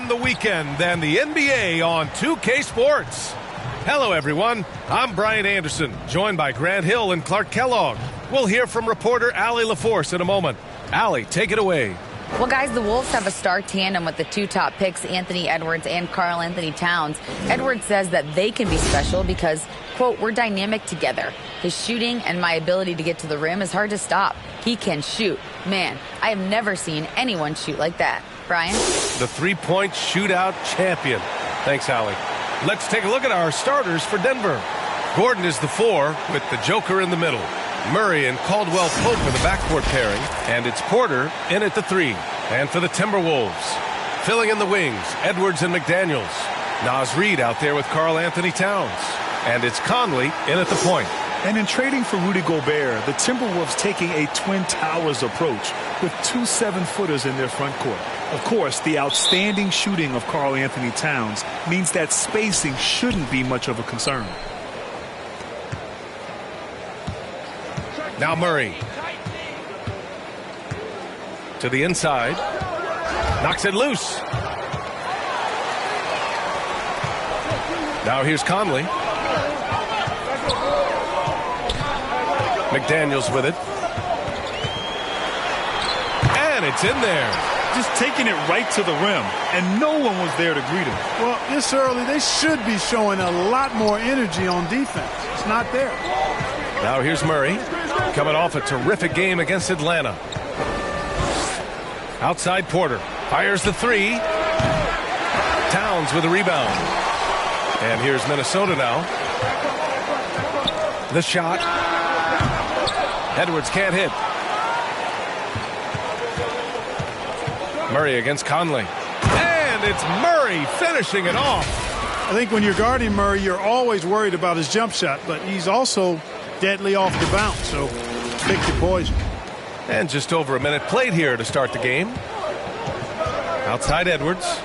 spend the weekend than the NBA on 2K Sports. Hello, everyone. I'm Brian Anderson, joined by Grant Hill and Clark Kellogg. We'll hear from reporter Allie LaForce in a moment. Allie, take it away. Well, guys, the Wolves have a star tandem with the two top picks, Anthony Edwards and Karl Anthony Towns. Edwards says that they can be special because, quote, we're dynamic together. His shooting and my ability to get to the rim is hard to stop. He can shoot. Man, I have never seen anyone shoot like that. Brian? The three-point shootout champion. Thanks, Allie. Let's take a look at our starters for Denver. Gordon is the 4 with the Joker in the middle. Murray and Caldwell Pope are the backcourt pairing, and it's Porter in at the 3. And for the Timberwolves, filling in the wings, Edwards and McDaniels. Naz Reid out there with Karl Anthony Towns. And it's Conley in at the point. And in trading for Rudy Gobert, the Timberwolves taking a Twin Towers approach with 2 7-footers in their front court. Of course, the outstanding shooting of Karl Anthony Towns means that spacing shouldn't be much of a concern. Now Murray. To the inside. Knocks it loose. Now here's Conley. McDaniels with it. And it's in there. Just taking it right to the rim, and no one was there to greet him. Well, this early, they should be showing a lot more energy on defense. It's not there. Now here's Murray, coming off a terrific game against Atlanta. Outside Porter, fires the 3. Towns with a rebound. And here's Minnesota now. The shot. Edwards can't hit. Murray against Conley. And it's Murray finishing it off. I think when you're guarding Murray, you're always worried about his jump shot, but he's also deadly off the bounce, so pick your poison. And just over a minute played here to start the game. Outside Edwards.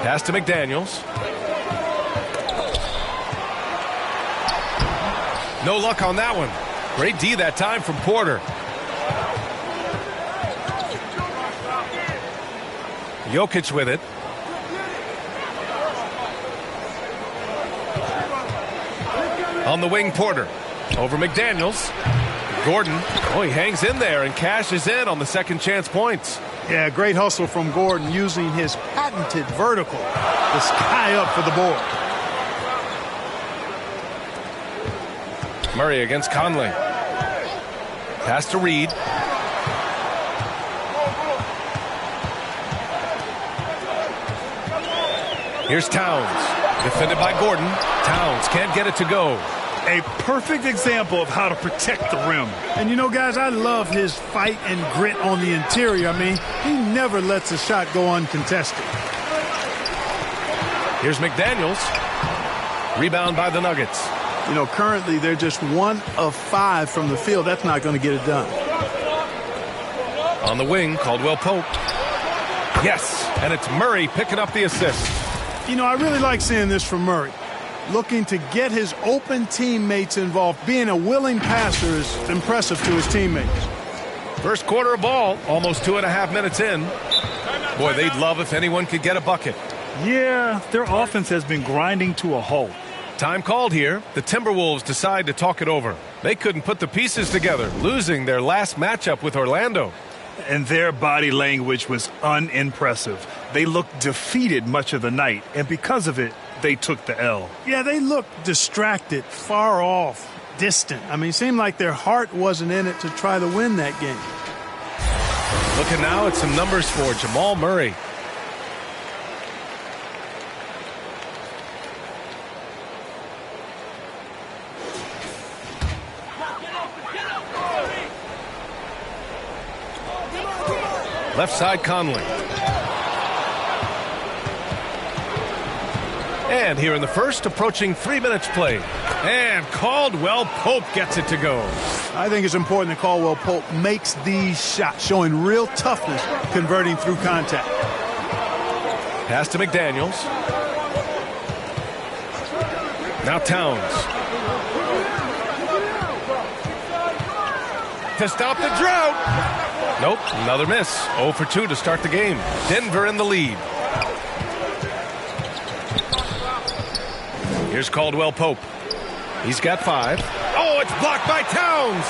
Pass to McDaniels. No luck on that one. Great D that time from Porter. Jokic with it. On the wing, Porter. Over McDaniels. Gordon. Oh, he hangs in there and cashes in on the second chance points. Yeah, great hustle from Gordon using his patented vertical to sky up for the board. Murray against Conley. Pass to Reid. Here's Towns. Defended by Gordon. Towns can't get it to go. A perfect example of how to protect the rim. And you know, guys, I love his fight and grit on the interior. I mean, he never lets a shot go uncontested. Here's McDaniels. Rebound by the Nuggets. You know, currently they're just 1 of 5 from the field. That's not going to get it done. On the wing, Caldwell Pope. Yes, and it's Murray picking up the assist. You know, I really like seeing this from Murray. Looking to get his open teammates involved. Being a willing passer is impressive to his teammates. First quarter of ball, almost 2.5 minutes in. Boy, they'd love if anyone could get a bucket. Yeah, their offense has been grinding to a halt. Time called here. The Timberwolves decide to talk it over. They couldn't put the pieces together, losing their last matchup with Orlando. And their body language was unimpressive. They looked defeated much of the night, and because of it, they took the L. Yeah, they looked distracted, far off, distant. I mean, it seemed like their heart wasn't in it to try to win that game. Looking now at some numbers for Jamal Murray. Left side, Conley. And here in the first, approaching 3 minutes played. And Caldwell Pope gets it to go. I think it's important that Caldwell Pope makes these shots, showing real toughness, converting through contact. Pass to McDaniels. Now Towns. To stop the drought. Nope, another miss. 0 for 2 to start the game. Denver in the lead. Here's Caldwell Pope. He's got 5. Oh, it's blocked by Towns.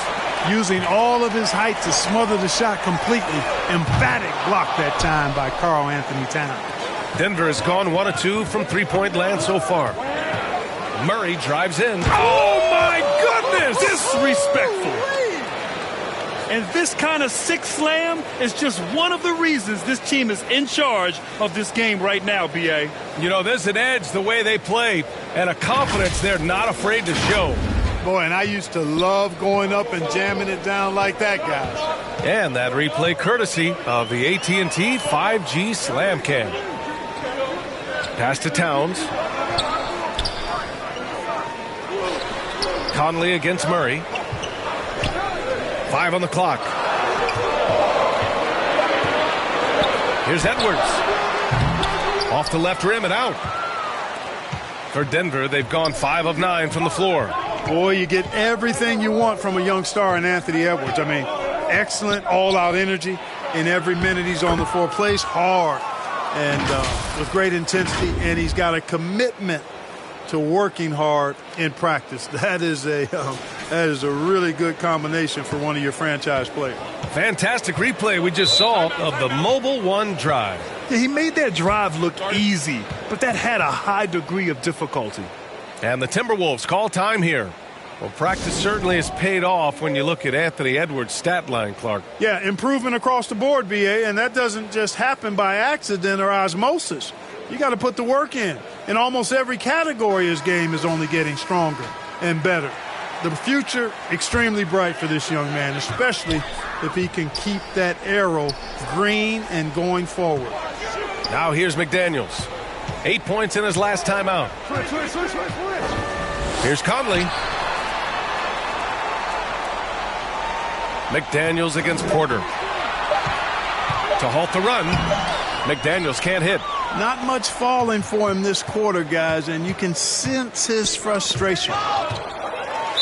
Using all of his height to smother the shot completely. Emphatic block that time by Karl Anthony Towns. Denver has gone 1 of 2 from three-point land so far. Murray drives in. Oh, my goodness! Disrespectful. And this kind of six slam is just one of the reasons this team is in charge of this game right now, B.A. You know, there's an edge the way they play and a confidence they're not afraid to show. Boy, and I used to love going up and jamming it down like that, guys. And that replay courtesy of the AT&T 5G Slam Cam. Pass to Towns. Conley against Murray. 5 on the clock. Here's Edwards. Off the left rim and out. For Denver, they've gone 5 of 9 from the floor. Boy, you get everything you want from a young star in Anthony Edwards. I mean, excellent all-out energy in every minute he's on the floor. Plays hard and with great intensity, and he's got a commitment to working hard in practice. That is a really good combination for one of your franchise players. Fantastic replay we just saw of the Mobile One drive. Yeah, he made that drive look easy, but that had a high degree of difficulty. And the Timberwolves call time here. Well, practice certainly has paid off when you look at Anthony Edwards' stat line, Clark. Yeah, improvement across the board, B.A., and that doesn't just happen by accident or osmosis. You got to put the work in. In almost every category, his game is only getting stronger and better. The future, extremely bright for this young man, especially if he can keep that arrow green and going forward. Now here's McDaniels. 8 points in his last time out. Here's Conley. McDaniels against Porter. To halt the run. McDaniels can't hit. Not much falling for him this quarter, guys, and you can sense his frustration.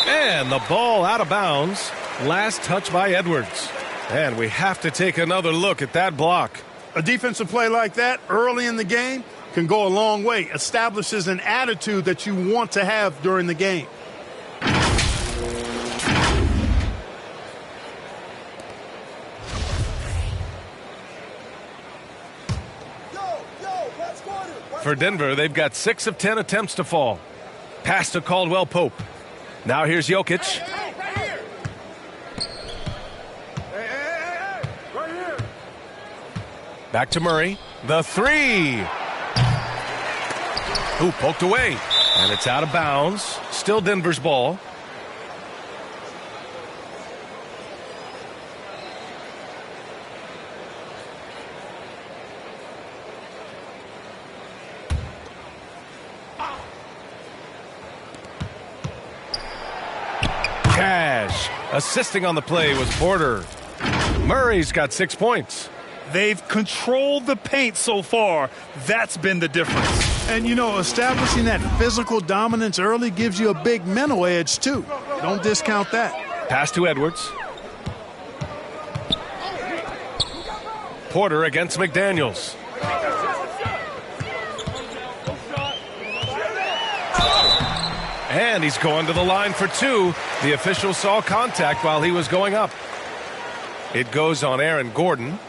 And the ball out of bounds. Last touch by Edwards. And we have to take another look at that block. A defensive play like that early in the game can go a long way. Establishes an attitude that you want to have during the game. For Denver, they've got 6 of 10 attempts to fall. Pass to Caldwell Pope. Now here's Jokic. Back to Murray. The 3. Ooh, poked away. And it's out of bounds. Still Denver's ball. Cash. Assisting on the play was Porter. Murray's got 6 points. They've controlled the paint so far. That's been the difference. And, you know, establishing that physical dominance early gives you a big mental edge, too. Don't discount that. Pass to Edwards. Porter against McDaniels. And he's going to the line for 2. The official saw contact while he was going up. It goes on Aaron Gordon.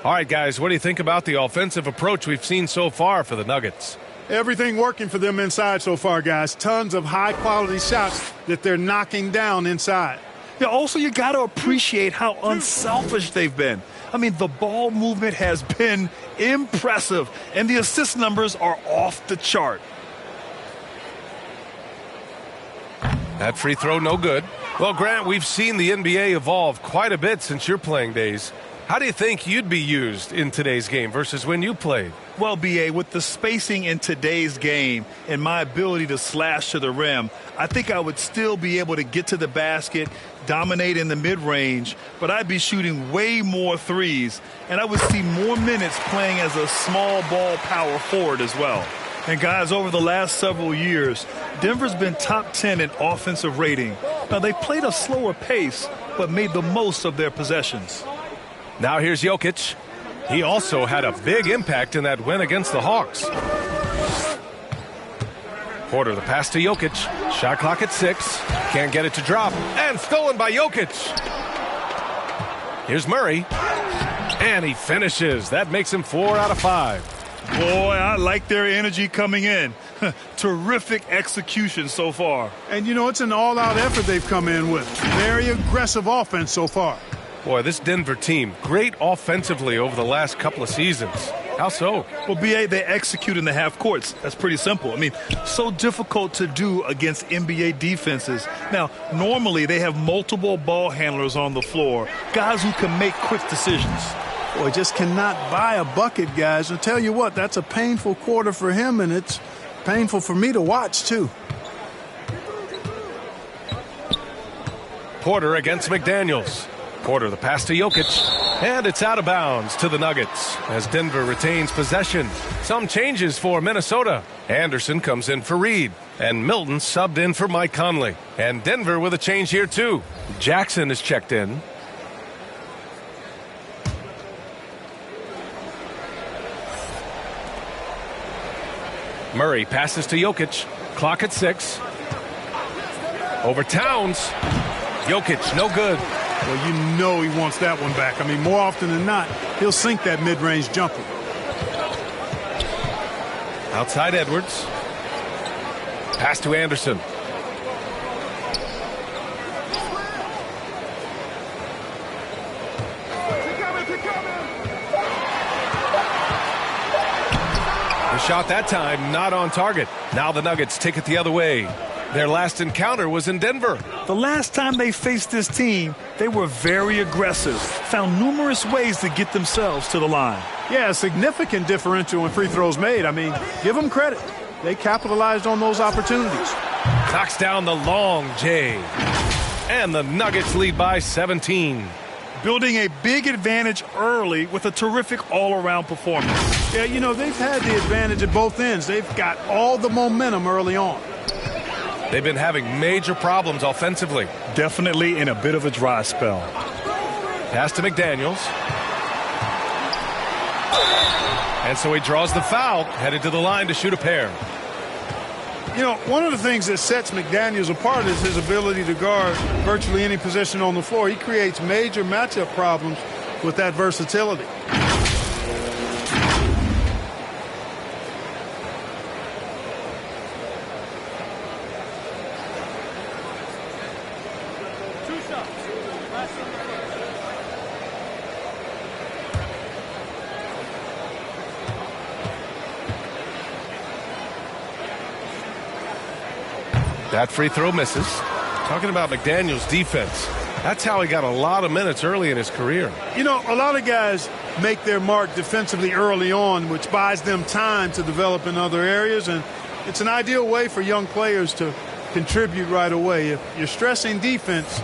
All right, guys, what do you think about the offensive approach we've seen so far for the Nuggets? Everything working for them inside so far, guys. Tons of high-quality shots that they're knocking down inside. Yeah, also, you got to appreciate how unselfish they've been. I mean, the ball movement has been impressive, and the assist numbers are off the chart. That free throw, no good. Well, Grant, we've seen the NBA evolve quite a bit since your playing days. How do you think you'd be used in today's game versus when you played? Well, B.A., with the spacing in today's game and my ability to slash to the rim, I think I would still be able to get to the basket, dominate in the mid-range, but I'd be shooting way more threes, and I would see more minutes playing as a small ball power forward as well. And guys, over the last several years, Denver's been top 10 in offensive rating. Now, they played a slower pace, but made the most of their possessions. Now here's Jokic. He also had a big impact in that win against the Hawks. Porter, the pass to Jokic. Shot clock at 6. Can't get it to drop. And stolen by Jokic. Here's Murray. And he finishes. That makes him 4 out of 5. Boy, I like their energy coming in. Terrific execution so far. And, you know, it's an all-out effort they've come in with. Very aggressive offense so far. Boy, this Denver team, great offensively over the last couple of seasons. How so? Well, B.A., they execute in the half courts. That's pretty simple. I mean, so difficult to do against NBA defenses. Now, normally they have multiple ball handlers on the floor, guys who can make quick decisions. Boy, just cannot buy a bucket, guys. I'll tell you what, that's a painful quarter for him, and it's painful for me to watch, too. Porter against McDaniels. Porter, the pass to Jokic. And it's out of bounds to the Nuggets as Denver retains possession. Some changes for Minnesota. Anderson comes in for Reed. And Milton subbed in for Mike Conley. And Denver with a change here, too. Jackson is checked in. Murray passes to Jokic. Clock at 6. Over Towns. Jokic, no good. Well, you know he wants that one back. I mean, more often than not, he'll sink that mid-range jumper. Outside Edwards. Pass to Anderson. The shot that time not on target. Now the Nuggets take it the other way. Their last encounter was in Denver. The last time they faced this team, they were very aggressive, found numerous ways to get themselves to the line. Yeah, a significant differential in free throws made. I mean, give them credit. They capitalized on those opportunities. Knocks down the long J. And the Nuggets lead by 17. Building a big advantage early with a terrific all-around performance. Yeah, you know, they've had the advantage at both ends. They've got all the momentum early on. They've been having major problems offensively. Definitely in a bit of a dry spell. Pass to McDaniels. And so he draws the foul, headed to the line to shoot a pair. You know, one of the things that sets McDaniels apart is his ability to guard virtually any position on the floor. He creates major matchup problems with that versatility. That free throw misses. Talking about McDaniels' defense, that's how he got a lot of minutes early in his career. You know, a lot of guys make their mark defensively early on, which buys them time to develop in other areas, and it's an ideal way for young players to contribute right away. If you're stressing defense,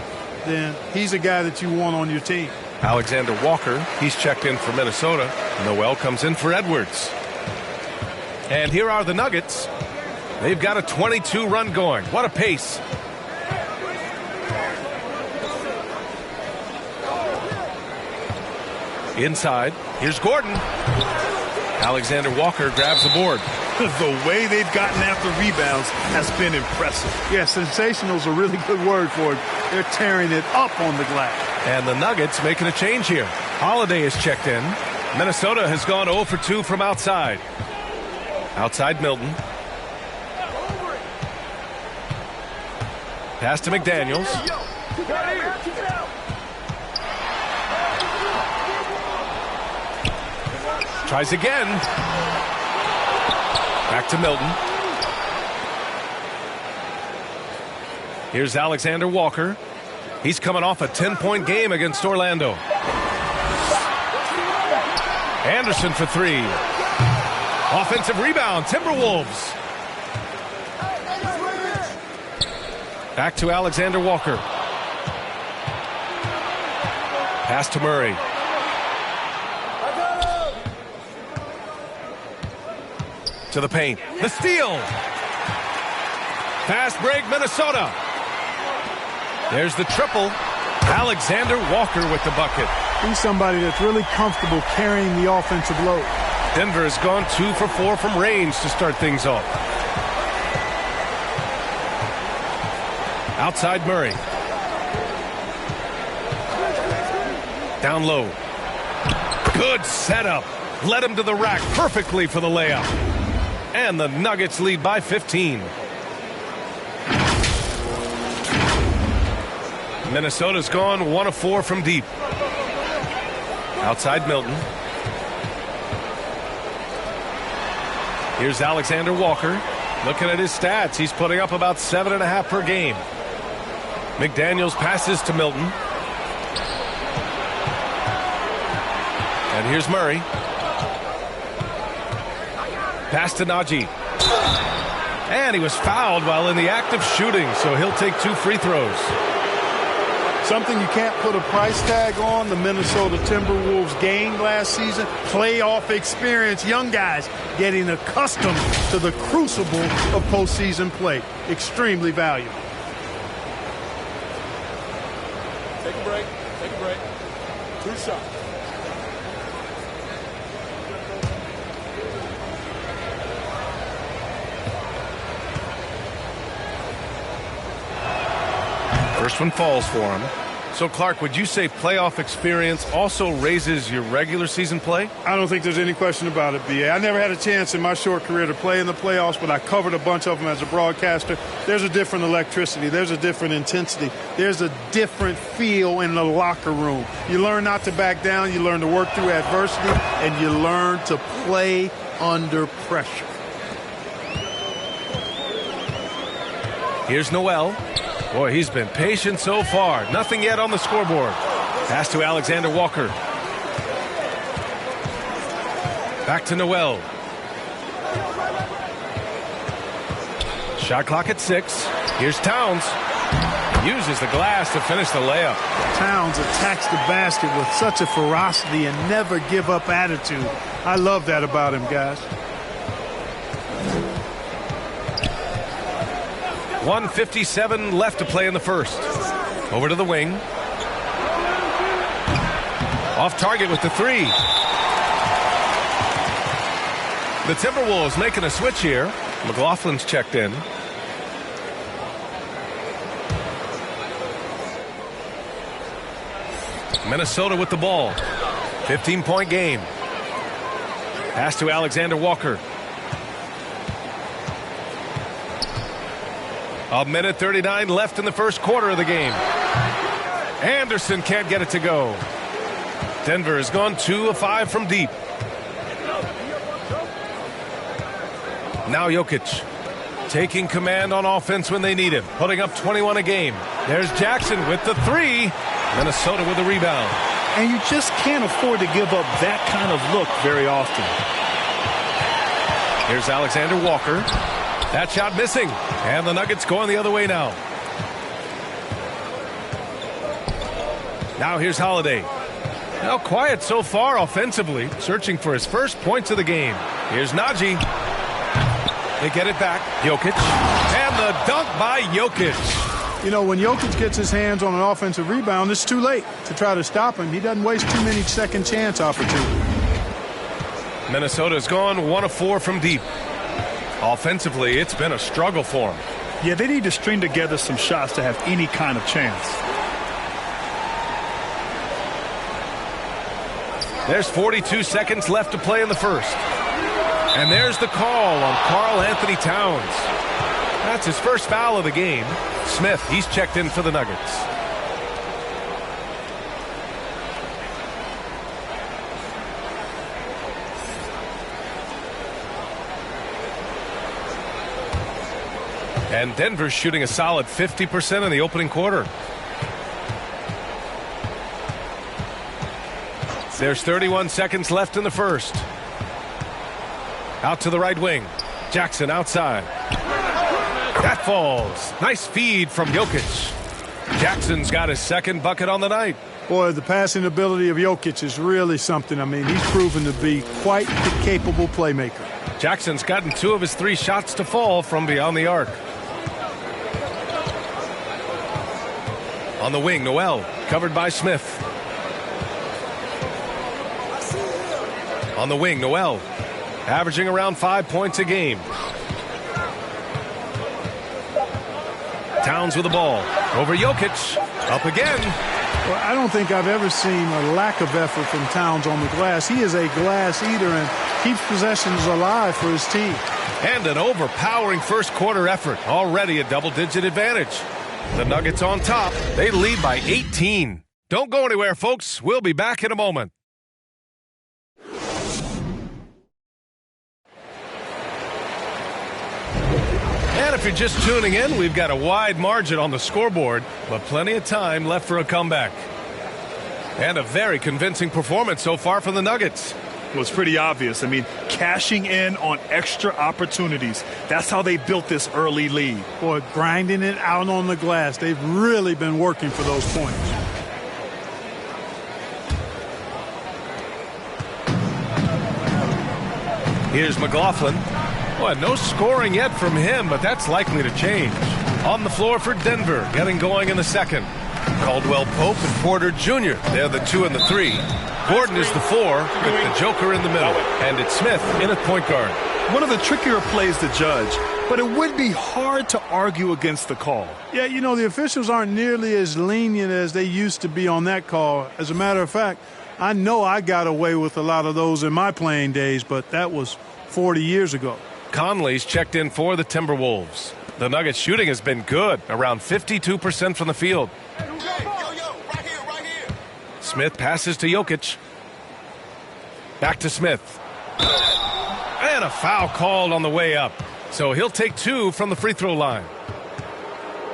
then he's a guy that you want on your team. Alexander Walker, he's checked in for Minnesota. Noel comes in for Edwards. And here are the Nuggets. They've got a 22-run going. What a pace. Inside. Here's Gordon. Alexander Walker grabs the board. The way they've gotten after rebounds has been impressive. Yeah, sensational is a really good word for it. They're tearing it up on the glass. And the Nuggets making a change here. Holiday is checked in. Minnesota has gone 0 for 2 from outside. Outside Milton. Pass to McDaniels. Tries again. Back to Milton. Here's Alexander Walker. He's coming off a 10-point game against Orlando. Anderson for 3. Offensive rebound, Timberwolves. Back to Alexander Walker. Pass to Murray. to the paint. The steal. Fast break, Minnesota. There's the triple. Alexander Walker with the bucket. He's somebody that's really comfortable carrying the offensive load. Denver has gone 2 for 4 from range to start things off. Outside Murray. Down low. Good setup. Led him to the rack perfectly for the layup. And the Nuggets lead by 15. Minnesota's gone 1 of 4 from deep. Outside Milton. Here's Alexander Walker. Looking at his stats, he's putting up about 7.5 per game. McDaniels passes to Milton. And here's Murray. Pass to Najee. And he was fouled while in the act of shooting, so he'll take 2 free throws. Something you can't put a price tag on, the Minnesota Timberwolves gained last season. Playoff experience, young guys getting accustomed to the crucible of postseason play. Extremely valuable. Take a break. Take a break. 2 shots. First one falls for him. So, Clark, would you say playoff experience also raises your regular season play? I don't think there's any question about it, B.A. I never had a chance in my short career to play in the playoffs, but I covered a bunch of them as a broadcaster. There's a different electricity. There's a different intensity. There's a different feel in the locker room. You learn not to back down. You learn to work through adversity, and you learn to play under pressure. Here's Noel. Boy, he's been patient so far. Nothing yet on the scoreboard. Pass to Alexander Walker. Back to Noel. Shot clock at 6. Here's Towns. Uses the glass to finish the layup. Towns attacks the basket with such a ferocity and never give up attitude. I love that about him, guys. 1:57 left to play in the first. Over to the wing. Off target with the 3. The Timberwolves making a switch here. McLaughlin's checked in. Minnesota with the ball. 15-point game. Pass to Alexander Walker. A minute 39 left in the first quarter of the game. Anderson can't get it to go. Denver has gone 2 of 5 from deep. Now Jokic taking command on offense when they need him, putting up 21 a game. There's Jackson with the 3. Minnesota with the rebound. And you just can't afford to give up that kind of look very often. Here's Alexander Walker. That shot missing. And the Nuggets going the other way now. Now here's Holiday. Now quiet so far offensively, searching for his first points of the game. Here's Najee. They get it back. Jokic. And the dunk by Jokic. You know, when Jokic gets his hands on an offensive rebound, it's too late to try to stop him. He doesn't waste too many second chance opportunities. Minnesota's gone 1 of 4 from deep. Offensively, it's been a struggle for them. Yeah, they need to string together some shots to have any kind of chance. There's 42 seconds left to play in the first. And there's the call on Karl Anthony Towns. That's his first foul of the game. Smith, he's checked in for the Nuggets. And Denver's shooting a solid 50% in the opening quarter. There's 31 seconds left in the first. Out to the right wing. Jackson outside. That falls. Nice feed from Jokic. Jackson's got his second bucket on the night. Boy, the passing ability of Jokic is really something. I mean, he's proven to be quite the capable playmaker. Jackson's gotten 2 of his 3 shots to fall from beyond the arc. On the wing, Noel, covered by Smith. On the wing, Noel, averaging around 5 points a game. Towns with the ball. Over Jokic. Up again. Well, I don't think I've ever seen a lack of effort from Towns on the glass. He is a glass eater and keeps possessions alive for his team. And an overpowering first quarter effort. Already a double-digit advantage. The Nuggets on top. They lead by 18. Don't go anywhere, folks. We'll be back in a moment. And if you're just tuning in, we've got a wide margin on the scoreboard, but plenty of time left for a comeback. And a very convincing performance so far from the Nuggets. Well, it's pretty obvious. I mean, cashing in on extra opportunities. That's how they built this early lead. Boy, grinding it out on the glass. They've really been working for those points. Here's McLaughlin. Boy, no scoring yet from him, but that's likely to change. On the floor for Denver, getting going in the second. Caldwell Pope and Porter Jr. They're the 2 and the 3. Gordon is the 4 with the Joker in the middle. And it's Smith in at point guard. One of the trickier plays to judge, but it would be hard to argue against the call. Yeah, you know, the officials aren't nearly as lenient as they used to be on that call. As a matter of fact, I know I got away with a lot of those in my playing days, but that was 40 years ago. Conley's checked in for the Timberwolves. The Nuggets shooting has been good, around 52% from the field. Smith passes to Jokic. Back to Smith. And a foul called on the way up. So he'll take 2 from the free throw line.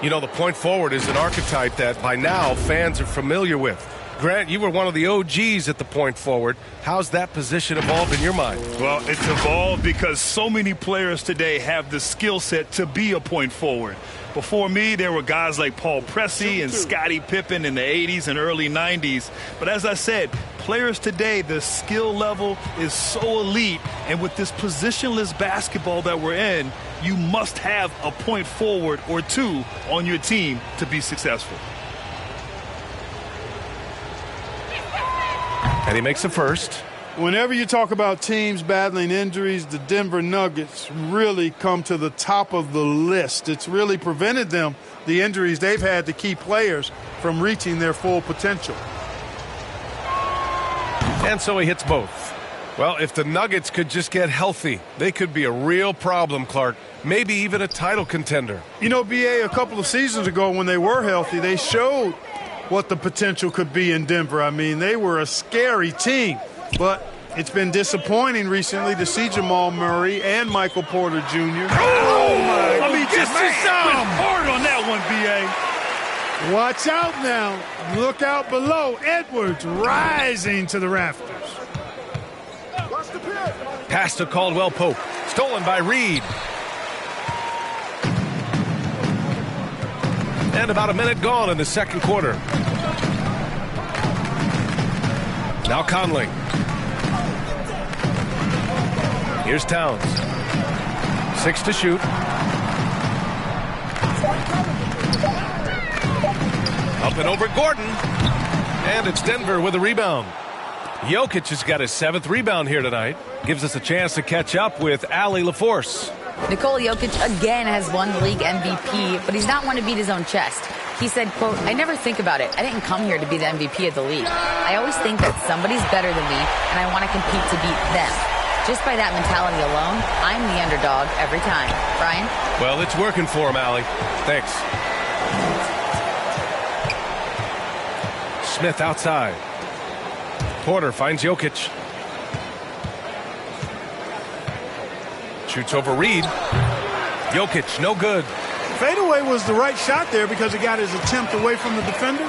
You know, the point forward is an archetype that by now fans are familiar with. Grant, you were one of the OGs at the point forward. How's that position evolved in your mind? Well, it's evolved because so many players today have the skill set to be a point forward. Before me, there were guys like Paul Pressey and Scottie Pippen in the 80s and early 90s. But as I said, players today, the skill level is so elite. And with this positionless basketball that we're in, you must have a point forward or 2 on your team to be successful. And he makes the first. Whenever you talk about teams battling injuries, the Denver Nuggets really come to the top of the list. It's really prevented them, the injuries they've had to key players, from reaching their full potential. And so he hits both. Well, if the Nuggets could just get healthy, they could be a real problem, Clark. Maybe even a title contender. You know, B.A., a couple of seasons ago when they were healthy, they showed what the potential could be in Denver. I mean, they were a scary team, but it's been disappointing recently to see Jamal Murray and Michael Porter Jr. Oh, my. I mean, just hard on that one, B.A. Watch out now. Look out below. Edwards rising to the rafters. Pass to Caldwell Pope. Stolen by Reed. And about a minute gone in the second quarter. Now Conley. Here's Towns. 6 to shoot. Up and over Gordon. And it's Denver with a rebound. Jokic has got his 7th rebound here tonight. Gives us a chance to catch up with Allie LaForce. Nikola Jokic again has won the league MVP, but he's not one to beat his own chest. He said, quote, "I never think about it. I didn't come here to be the MVP of the league. I always think that somebody's better than me, and I want to compete to beat them. Just by that mentality alone, I'm the underdog every time." Brian? Well, it's working for him, Allie. Thanks. Smith outside. Porter finds Jokic. Shoots over Reed. Jokic, no good. Fadeaway was the right shot there because he got his attempt away from the defender,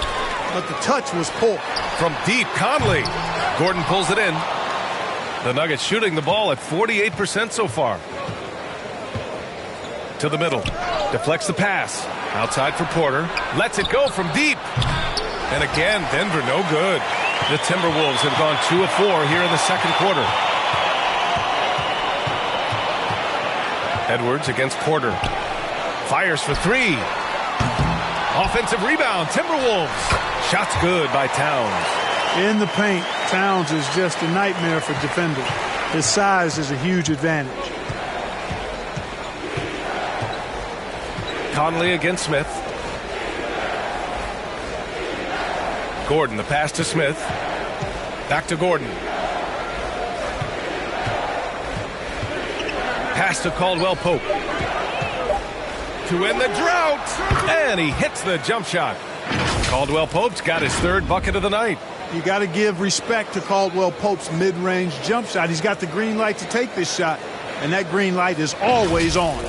but the touch was poor. From deep, Conley. Gordon pulls it in. The Nuggets shooting the ball at 48% so far. To the middle. Deflects the pass. Outside for Porter. Lets it go from deep. And again, Denver no good. The Timberwolves have gone 2 of 4 here in the second quarter. Edwards against Porter. Fires for three. Offensive rebound, Timberwolves. Shot's good by Towns. In the paint, Towns is just a nightmare for defenders. His size is a huge advantage. Conley against Smith. Gordon, the pass to Smith. Back to Gordon. Pass to Caldwell Pope. To end the drought. And he hits the jump shot. Caldwell Pope's got his third bucket of the night. You got to give respect to Caldwell Pope's mid-range jump shot. He's got the green light to take this shot, and that green light is always on.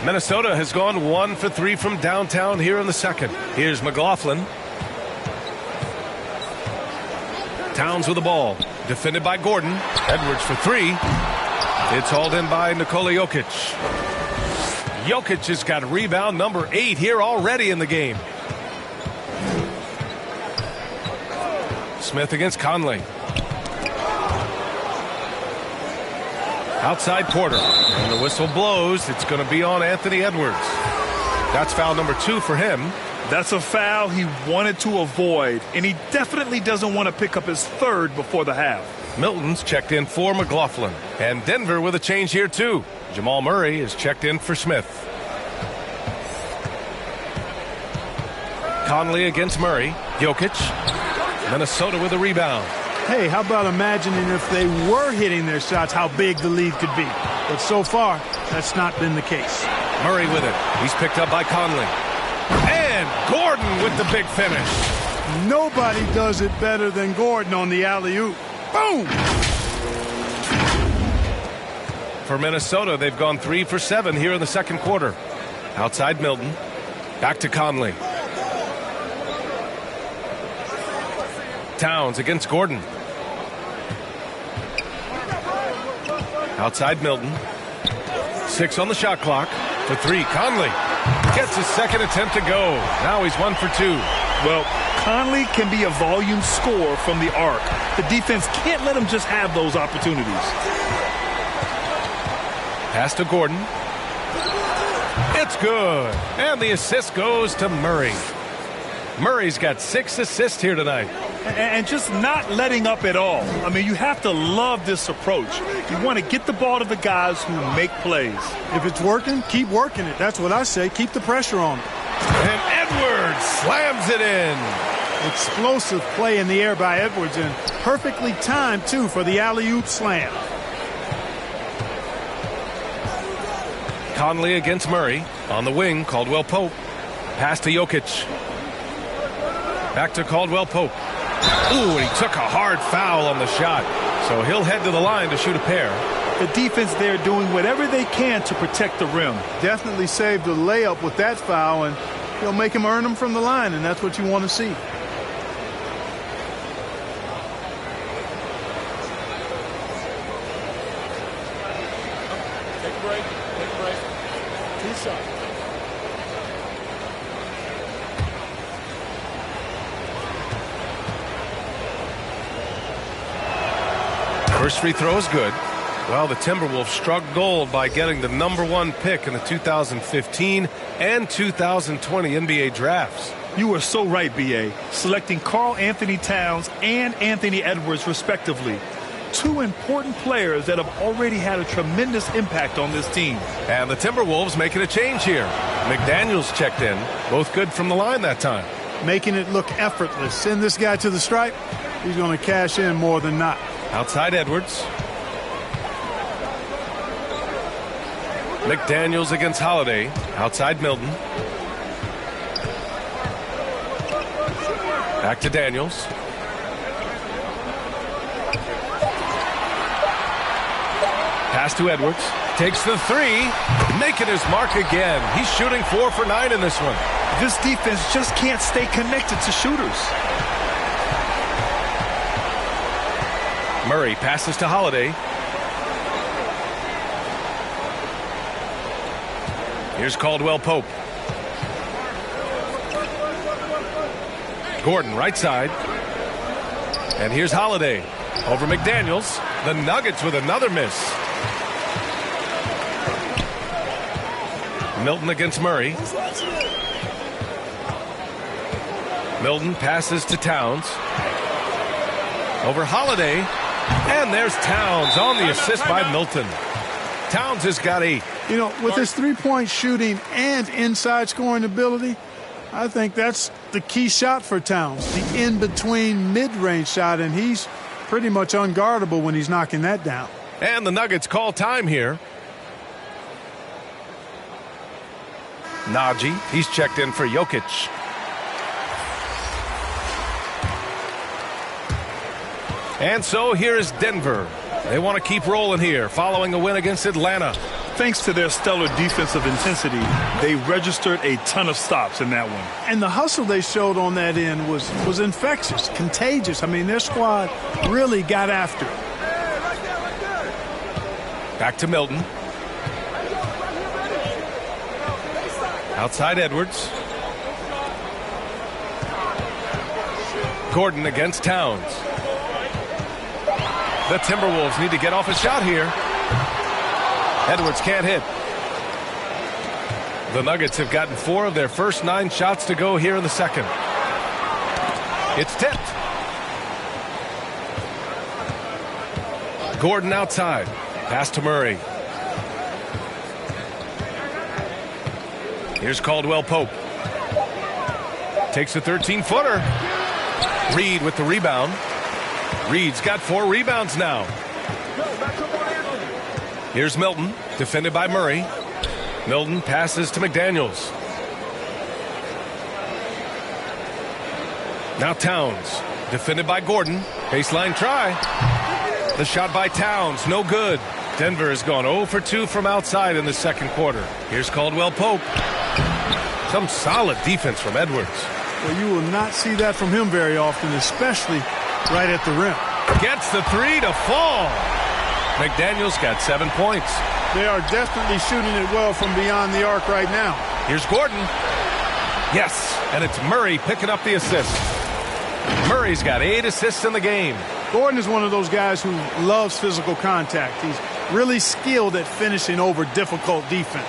Minnesota has gone 1 for 3 from downtown here in the second. Here's McLaughlin. Towns with the ball. Defended by Gordon. Edwards for three. It's hauled in by Nikola Jokic. Jokic has got rebound number 8 here already in the game. Smith against Conley. Outside Porter. And the whistle blows. It's going to be on Anthony Edwards. That's foul number 2 for him. That's a foul he wanted to avoid, and he definitely doesn't want to pick up his third before the half. Milton's checked in for McLaughlin. And Denver with a change here, too. Jamal Murray is checked in for Smith. Conley against Murray. Jokic. Minnesota with a rebound. Hey, how about imagining if they were hitting their shots, how big the lead could be. But so far, that's not been the case. Murray with it. He's picked up by Conley. And Gordon with the big finish. Nobody does it better than Gordon on the alley-oop. Boom! For Minnesota, they've gone 3 for 7 here in the second quarter. Outside Milton. Back to Conley. Towns against Gordon. Outside Milton. 6 on the shot clock. For 3, Conley gets his second attempt to go. Now he's 1 for 2. Well, Conley can be a volume scorer from the arc. The defense can't let him just have those opportunities. Pass to Gordon. It's good. And the assist goes to Murray. Murray's got 6 assists here tonight. And just not letting up at all. I mean, you have to love this approach. You want to get the ball to the guys who make plays. If it's working, keep working it. That's what I say. Keep the pressure on it. And Edwards slams it in. Explosive play in the air by Edwards, and perfectly timed, too, for the alley-oop slam. Conley against Murray. On the wing, Caldwell Pope. Pass to Jokic. Back to Caldwell Pope. Ooh, and he took a hard foul on the shot. So he'll head to the line to shoot a pair. The defense there doing whatever they can to protect the rim. Definitely saved the layup with that foul, and he'll make him earn them from the line, and that's what you want to see. Take a break. Take a break. 2 shots. First free throw is good. Well, the Timberwolves struck gold by getting the #1 pick in the 2015 and 2020 NBA drafts. You are so right, B.A. Selecting Karl Anthony Towns and Anthony Edwards, respectively. 2 important players that have already had a tremendous impact on this team. And the Timberwolves making a change here. McDaniels checked in. Both good from the line that time. Making it look effortless. Send this guy to the stripe. He's going to cash in more than not. Outside Edwards. McDaniels against Holiday. Outside Milton. Back to Daniels. Pass to Edwards. Takes the 3. Making his mark again. He's shooting 4 for 9 in this one. This defense just can't stay connected to shooters. Murray passes to Holiday. Here's Caldwell Pope. Gordon right side. And here's Holiday over McDaniels. The Nuggets with another miss. Milton against Murray. Milton passes to Towns. Over Holiday. And there's Towns on the assist by Milton. Towns has got 8. You know, with his three-point shooting and inside scoring ability, I think that's the key shot for Towns, the in-between mid-range shot, and he's pretty much unguardable when he's knocking that down. And the Nuggets call time here. Najee, he's checked in for Jokic. And so here's Denver. They want to keep rolling here following a win against Atlanta. Thanks to their stellar defensive intensity, they registered a ton of stops in that one. And the hustle they showed on that end was infectious, contagious. I mean, their squad really got after it. Back to Milton. Outside Edwards. Gordon against Towns. The Timberwolves need to get off a shot here. Edwards can't hit. The Nuggets have gotten 4 of their first 9 shots to go here in the second. It's tipped. Gordon outside. Pass to Murray. Here's Caldwell Pope. Takes a 13-footer. Reed with the rebound. Reed's got 4 rebounds now. Here's Milton, defended by Murray. Milton passes to McDaniels. Now Towns, defended by Gordon. Baseline try. The shot by Towns, no good. Denver has gone 0 for 2 from outside in the second quarter. Here's Caldwell Pope. Some solid defense from Edwards. Well, you will not see that from him very often, especially right at the rim. Gets the 3 to fall. McDaniels got 7 points. They are definitely shooting it well from beyond the arc right now. Here's Gordon. Yes, and it's Murray picking up the assist. Murray's got 8 assists in the game. Gordon is one of those guys who loves physical contact. He's really skilled at finishing over difficult defense.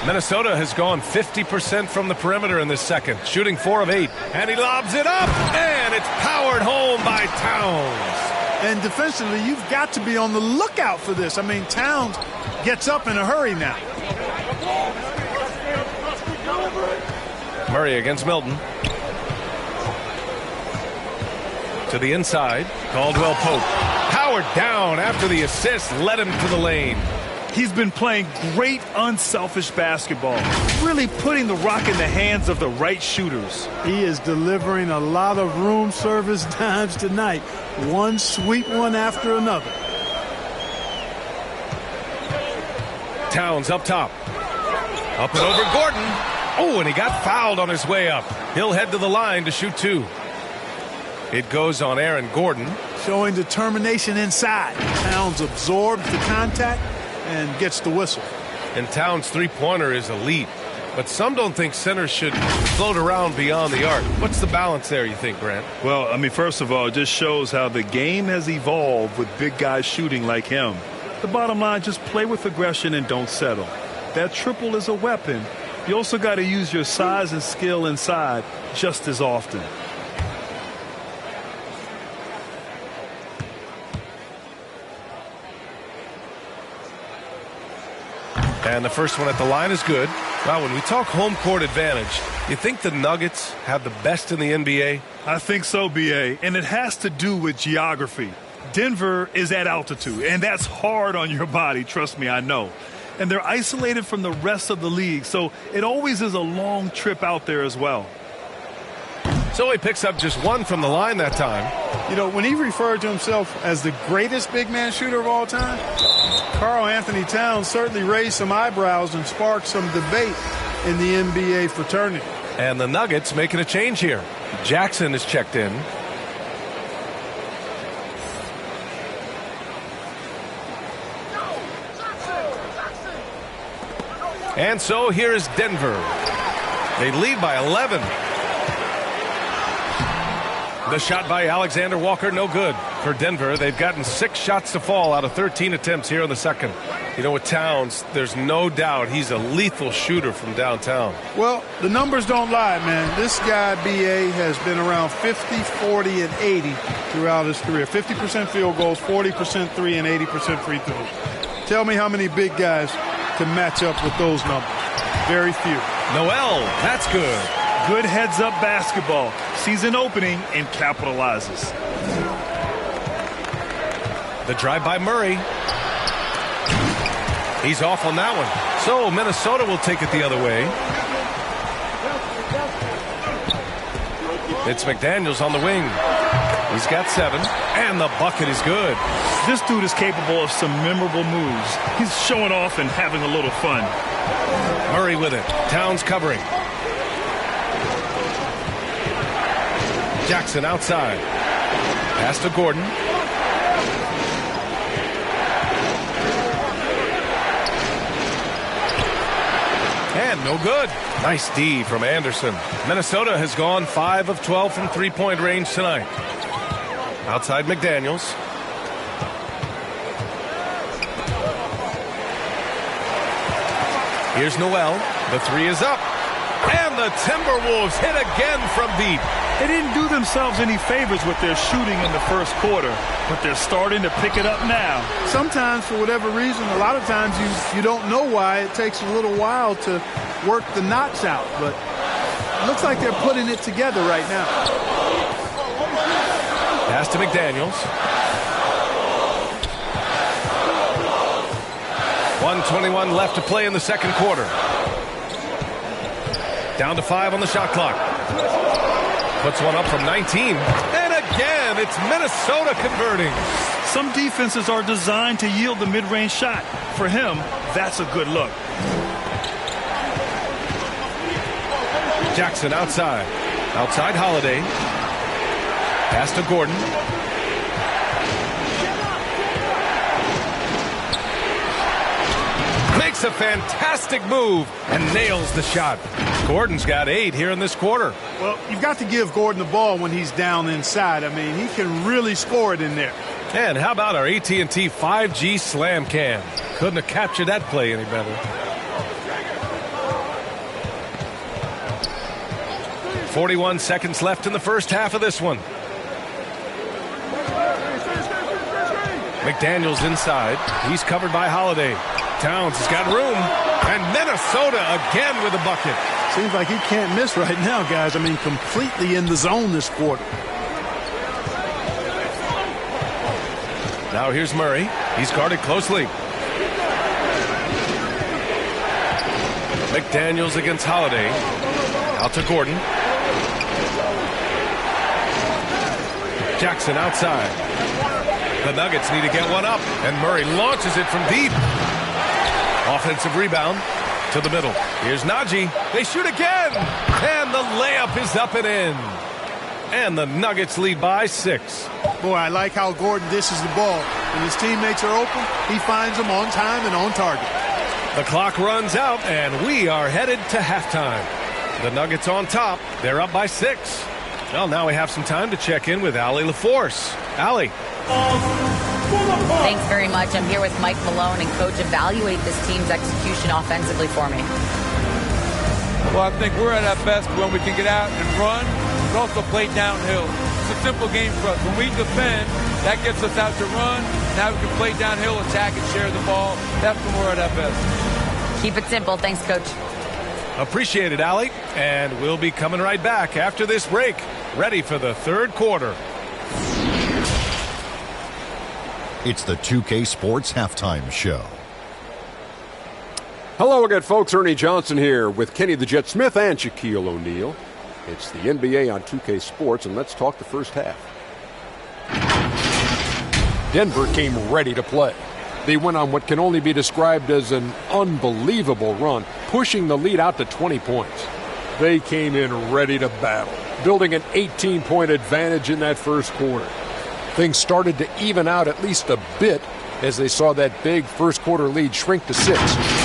Minnesota has gone 50% from the perimeter in this second, shooting 4 of 8. And he lobs it up, and it's powered home by Towns. And defensively, you've got to be on the lookout for this. I mean, Towns gets up in a hurry now. Murray against Milton. To the inside, Caldwell Pope. Powered down after the assist led him to the lane. He's been playing great unselfish basketball, really putting the rock in the hands of the right shooters. He is delivering a lot of room service dimes tonight. One sweet one after another. Towns up top. Up and over Gordon. Oh, and he got fouled on his way up. He'll head to the line to shoot 2. It goes on Aaron Gordon. Showing determination inside. Towns absorbs the contact and gets the whistle. And Towns' three-pointer is elite. But some don't think centers should float around beyond the arc. What's the balance there, you think, Grant? Well, I mean, first of all, it just shows how the game has evolved with big guys shooting like him. The bottom line, just play with aggression and don't settle. That triple is a weapon. You also got to use your size and skill inside just as often. And the first one at the line is good. Well, when we talk home court advantage, you think the Nuggets have the best in the NBA? I think so, B.A., and it has to do with geography. Denver is at altitude, and that's hard on your body, trust me, I know. And they're isolated from the rest of the league, so it always is a long trip out there as well. So he picks up just 1 from the line that time. You know, when he referred to himself as the greatest big man shooter of all time, Karl Anthony Towns certainly raised some eyebrows and sparked some debate in the NBA fraternity. And the Nuggets making a change here. Jackson is checked in. And so here is Denver. They lead by 11. The shot by Alexander Walker, no good. For Denver, they've gotten 6 shots to fall out of 13 attempts here in the second. You know, with Towns, there's no doubt he's a lethal shooter from downtown. Well, the numbers don't lie, man. This guy, B.A., has been around 50, 40, and 80 throughout his career. 50% field goals, 40% three, and 80% free throws. Tell me how many big guys can match up with those numbers. Very few. Noel, that's good. Good heads-up basketball. Sees an opening and capitalizes. The drive by Murray. He's off on that one. So Minnesota will take it the other way. It's McDaniels on the wing. He's got 7, and the bucket is good. This dude is capable of some memorable moves. He's showing off and having a little fun. Murray with it. Towns covering. Jackson outside. Pass to Gordon. And no good. Nice D from Anderson. Minnesota has gone 5 of 12 from three-point range tonight. Outside McDaniels. Here's Noel. The 3 is up. And the Timberwolves hit again from deep. They didn't do themselves any favors with their shooting in the first quarter, but they're starting to pick it up now. Sometimes, for whatever reason, a lot of times you don't know why. It takes a little while to work the knots out, but it looks like they're putting it together right now. Pass to McDaniels. 1:21 left to play in the second quarter. Down to 5 on the shot clock. Puts one up from 19. And again, it's Minnesota converting. Some defenses are designed to yield the mid-range shot. For him, that's a good look. Jackson outside. Outside Holiday. Pass to Gordon. Makes a fantastic move and nails the shot. Gordon's got 8 here in this quarter. Well, you've got to give Gordon the ball when he's down inside. I mean, he can really score it in there. And how about our AT&T 5G slam cam? Couldn't have captured that play any better. 41 seconds left in the first half of this one. McDaniels inside. He's covered by Holiday. Towns has got room. And Minnesota again with a bucket. Seems like he can't miss right now, guys. I mean, completely in the zone this quarter. Now here's Murray. He's guarded closely. McDaniels against Holiday. Out to Gordon. Jackson outside. The Nuggets need to get one up, and Murray launches it from deep. Offensive rebound to the middle. Here's Najee. They shoot again, and the layup is up and in. And the Nuggets lead by 6. Boy, I like how Gordon dishes the ball. When his teammates are open, he finds them on time and on target. The clock runs out, and we are headed to halftime. The Nuggets on top. They're up by 6. Well, now we have some time to check in with Allie LaForce. Allie. Thanks very much. I'm here with Mike Malone, and Coach, evaluate this team's execution offensively for me. Well, I think we're at our best when we can get out and run, but also play downhill. It's a simple game for us. When we defend, that gets us out to run. Now we can play downhill, attack, and share the ball. That's when we're at our best. Keep it simple. Thanks, Coach. Appreciate it, Allie. And we'll be coming right back after this break. Ready for the third quarter. It's the 2K Sports Halftime Show. Hello again, folks. Ernie Johnson here with Kenny the Jet Smith and Shaquille O'Neal. It's the NBA on 2K Sports, and let's talk the first half. Denver came ready to play. They went on what can only be described as an unbelievable run, pushing the lead out to 20 points. They came in ready to battle, building an 18-point advantage in that first quarter. Things started to even out at least a bit as they saw that big first-quarter lead shrink to 6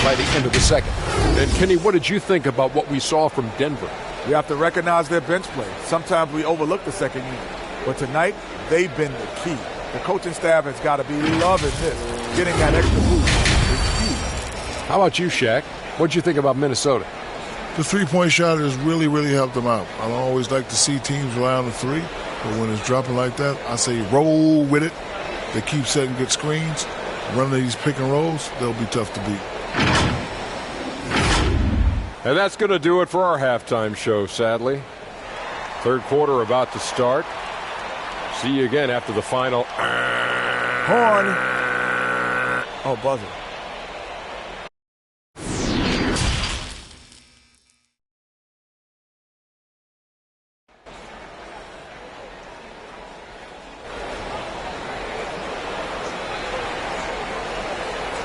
by the end of the second. And, Kenny, what did you think about what we saw from Denver? You have to recognize their bench play. Sometimes we overlook the second unit. But tonight, they've been the key. The coaching staff has got to be loving this. Getting that extra boost is key. How about you, Shaq? What'd you think about Minnesota? The three-point shot has really, really helped them out. I don't always like to see teams rely on the three, but when it's dropping like that, I say roll with it. They keep setting good screens, running these pick and rolls, they'll be tough to beat. And that's going to do it for our halftime show, sadly. Third quarter about to start. See you again after the final. Horn. Oh, buzzer.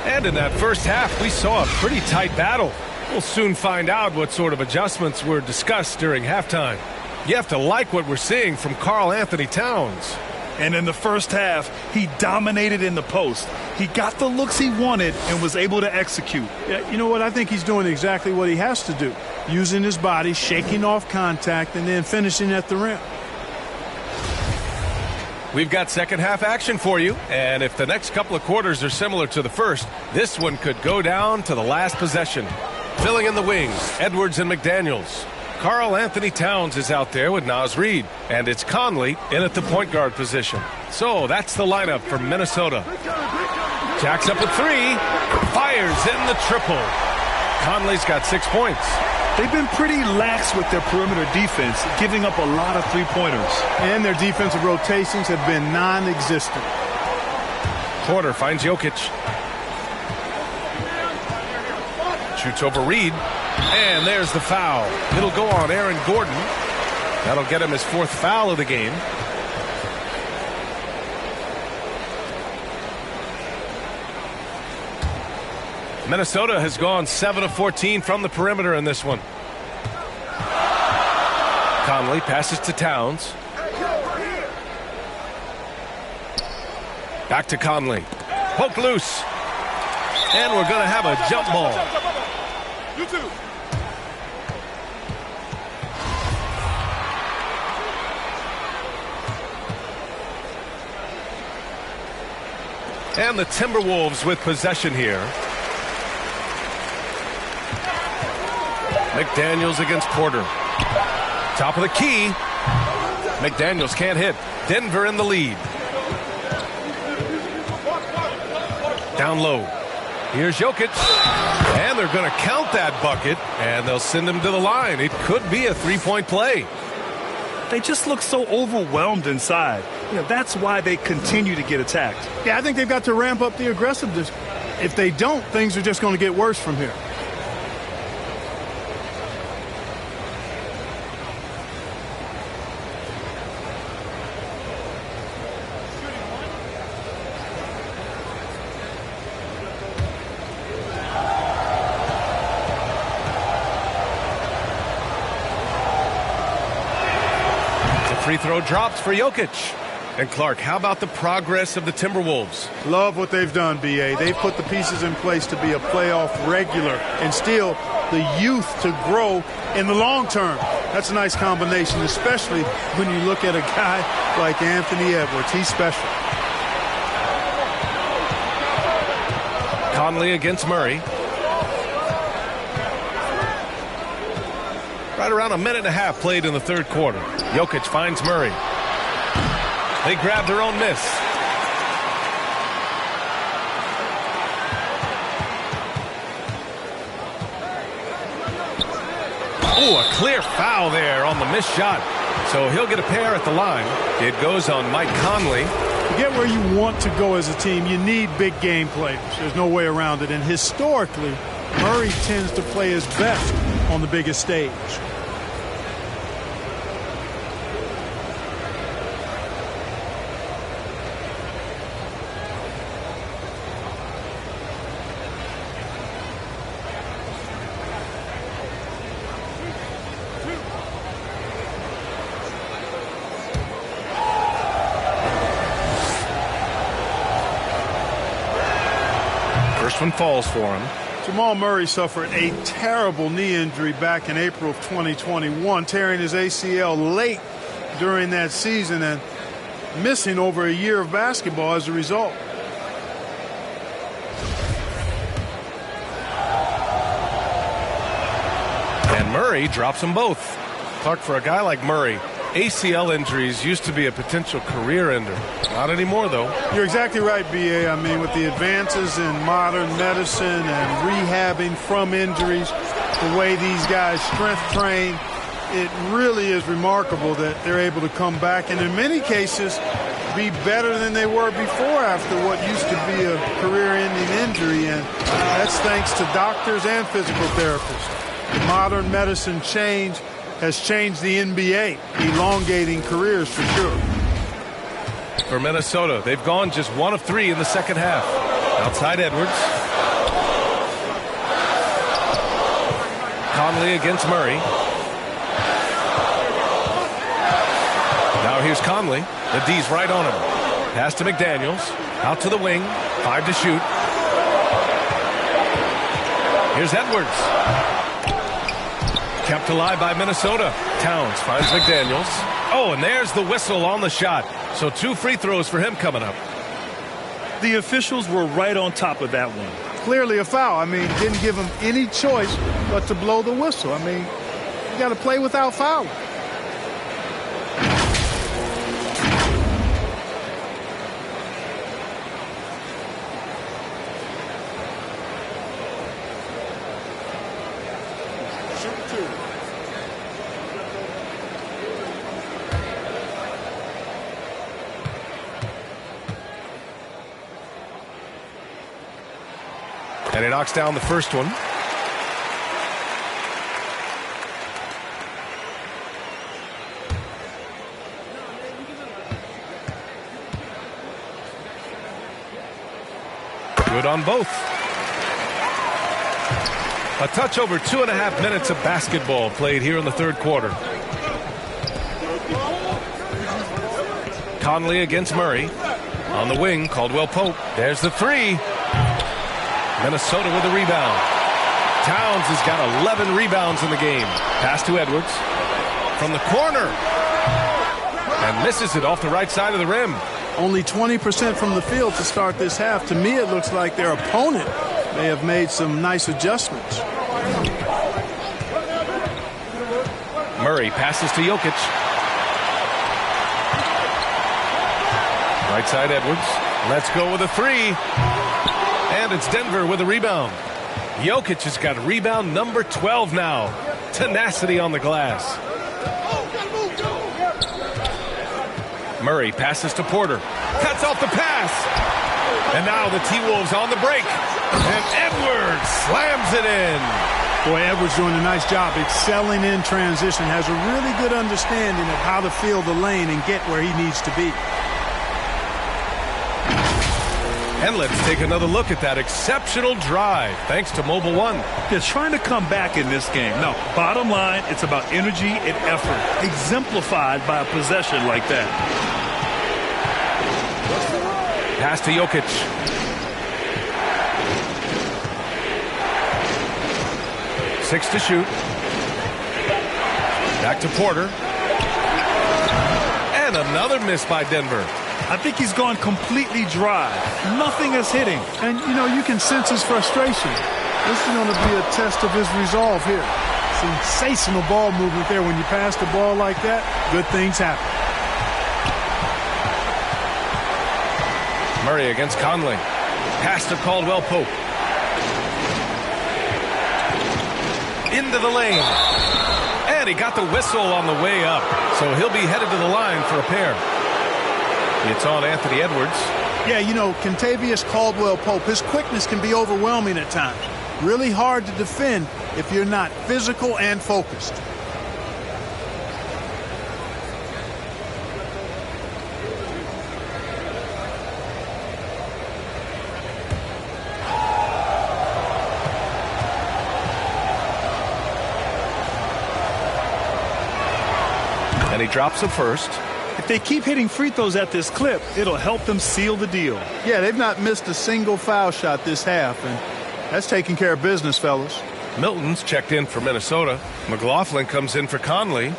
And in that first half, we saw a pretty tight battle. We'll soon find out what sort of adjustments were discussed during halftime. You have to like what we're seeing from Karl Anthony Towns. And in the first half, he dominated in the post. He got the looks he wanted and was able to execute. Yeah, you know what? I think he's doing exactly what he has to do. Using his body, shaking off contact, and then finishing at the rim. We've got second half action for you, and if the next couple of quarters are similar to the first, this one could go down to the last possession. Filling in the wings, Edwards and McDaniels. Karl Anthony Towns is out there with Naz Reid, and it's Conley in at the point guard position. So that's the lineup for Minnesota. Jacks up a three, fires in the triple. Conley's got 6 points. They've been pretty lax with their perimeter defense, giving up a lot of three-pointers. And their defensive rotations have been non-existent. Porter finds Jokic. Shoots over Reed. And there's the foul. It'll go on Aaron Gordon. That'll get him his 4th foul of the game. Minnesota has gone 7 of 14 from the perimeter in this one. Conley passes to Towns. Back to Conley. Poke loose. And we're going to have a jump ball. You too. And the Timberwolves with possession here. McDaniels against Porter. Top of the key. McDaniels can't hit. Denver in the lead. Down low. Here's Jokic. And they're going to count that bucket, and they'll send him to the line. It could be a three-point play. They just look so overwhelmed inside. You know, that's why they continue to get attacked. Yeah, I think they've got to ramp up the aggressiveness. If they don't, things are just going to get worse from here. Free throw drops for Jokic. And Clark, how about the progress of the Timberwolves? Love what they've done, B.A. They've put the pieces in place to be a playoff regular and still the youth to grow in the long term. That's a nice combination, especially when you look at a guy like Anthony Edwards. He's special. Conley against Murray. Right around a minute and a half played in the third quarter. Jokic finds Murray. They grab their own miss. Oh, a clear foul there on the missed shot. So he'll get a pair at the line. It goes on Mike Conley. To get where you want to go as a team, you need big game players. There's no way around it. And historically, Murray tends to play his best on the biggest stage. First one falls for him. Jamal Murray suffered a terrible knee injury back in April of 2021, tearing his ACL late during that season. And missing over a year of basketball as a result. And Murray drops them both. Clark, for a guy like Murray, ACL injuries used to be a potential career ender. Not anymore, though. You're exactly right, B.A. I mean, with the advances in modern medicine and rehabbing from injuries, the way these guys strength train, it really is remarkable that they're able to come back and in many cases be better than they were before after what used to be a career-ending injury. And that's thanks to doctors and physical therapists. Modern medicine change has changed the NBA, elongating careers for sure. For Minnesota, they've gone just 1 of 3 in the second half. Outside Edwards. Conley against Murray. Now here's Conley. The D's right on him. Pass to McDaniels. Out to the wing. 5 to shoot. Here's Edwards. Kept alive by Minnesota. Towns finds McDaniels. Oh, and there's the whistle on the shot. So 2 free throws for him coming up. The officials were right on top of that one. Clearly a foul. I mean, didn't give him any choice but to blow the whistle. I mean, you got to play without fouling. And he knocks down the first one. Good on both. A touch over 2.5 minutes of basketball played here in the third quarter. Conley against Murray. On the wing, Caldwell Pope. There's the three. Minnesota with a rebound. Towns has got 11 rebounds in the game. Pass to Edwards. From the corner. And misses it off the right side of the rim. Only 20% from the field to start this half. To me, it looks like their opponent may have made some nice adjustments. Murray passes to Jokic. Right side Edwards. Let's go with a three. And it's Denver with a rebound. Jokic has got rebound number 12 now. Tenacity on the glass. Murray passes to Porter. Cuts off the pass. And now the T-Wolves on the break. And Edwards slams it in. Boy, Edwards doing a nice job excelling in transition. Has a really good understanding of how to fill the lane and get where he needs to be. And let's take another look at that exceptional drive, thanks to Mobile One. They're trying to come back in this game. Now, bottom line, it's about energy and effort, exemplified by a possession like that. Pass to Jokic. Six to shoot. Back to Porter. And another miss by Denver. I think he's gone completely dry. Nothing is hitting. And, you know, you can sense his frustration. This is going to be a test of his resolve here. Sensational ball movement there. When you pass the ball like that, good things happen. Murray against Conley. Pass to Caldwell Pope. Into the lane. And he got the whistle on the way up. So he'll be headed to the line for a pair. It's on Anthony Edwards. Yeah, you know, Kentavious Caldwell-Pope, his quickness can be overwhelming at times. Really hard to defend if you're not physical and focused. And he drops the first. If they keep hitting free throws at this clip, it'll help them seal the deal. Yeah, they've not missed a single foul shot this half, and that's taking care of business, fellas. Milton's checked in for Minnesota. McLaughlin comes in for Conley.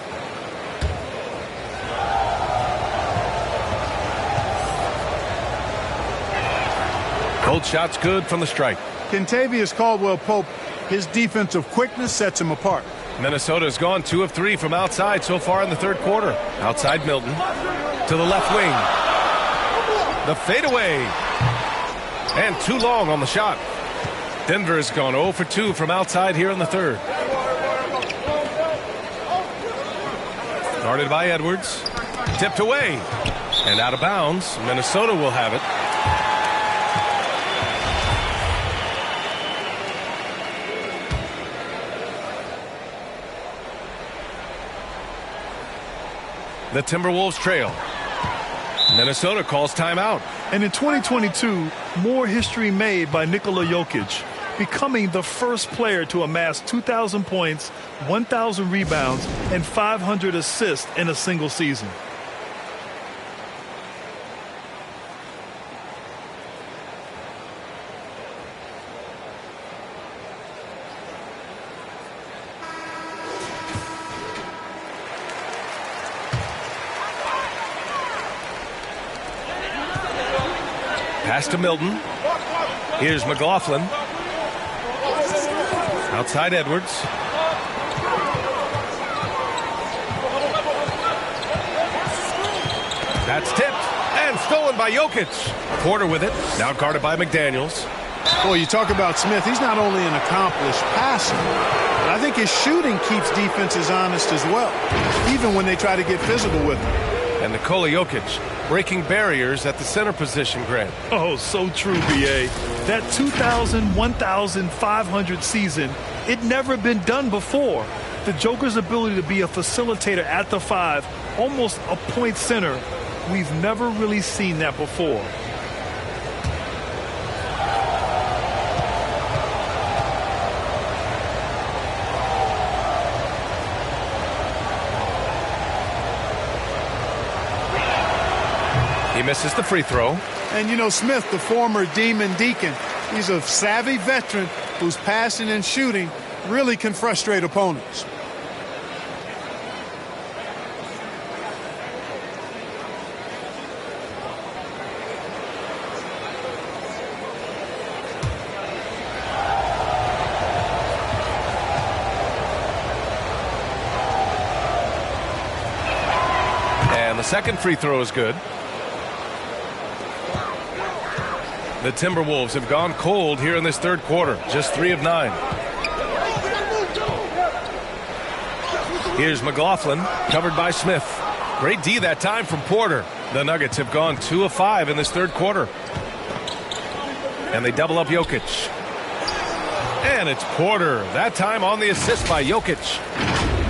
Both shots good from the stripe. Kentavious Caldwell-Pope, his defensive quickness sets him apart. Minnesota's gone 2 of 3 from outside so far in the third quarter. Outside Milton to the left wing. The fadeaway. And too long on the shot. Denver has gone 0 for 2 from outside here in the third. Guarded by Edwards. Tipped away. And out of bounds. Minnesota will have it. The Timberwolves trail. Minnesota calls timeout. And in 2022, more history made by Nikola Jokic, becoming the first player to amass 2,000 points, 1,000 rebounds, and 500 assists in a single season. Pass to Milton. Here's McLaughlin. Outside Edwards. That's tipped and stolen by Jokic. Porter with it. Now guarded by McDaniels. Boy, you talk about Smith. He's not only an accomplished passer, but I think his shooting keeps defenses honest as well, even when they try to get physical with him. And Nikola Jokic breaking barriers at the center position, Grant. Oh, so true, B.A. That 2,000, 1,500 season, it never been done before. The Joker's ability to be a facilitator at the 5, almost a point center, we've never really seen that before. He misses the free throw. And you know, Smith, the former Demon Deacon, he's a savvy veteran whose passing and shooting really can frustrate opponents. And the second free throw is good. The Timberwolves have gone cold here in this third quarter. Just 3 of 9. Here's McLaughlin, covered by Smith. Great D that time from Porter. The Nuggets have gone 2 of 5 in this third quarter. And they double up Jokic. And it's Porter. That time on the assist by Jokic.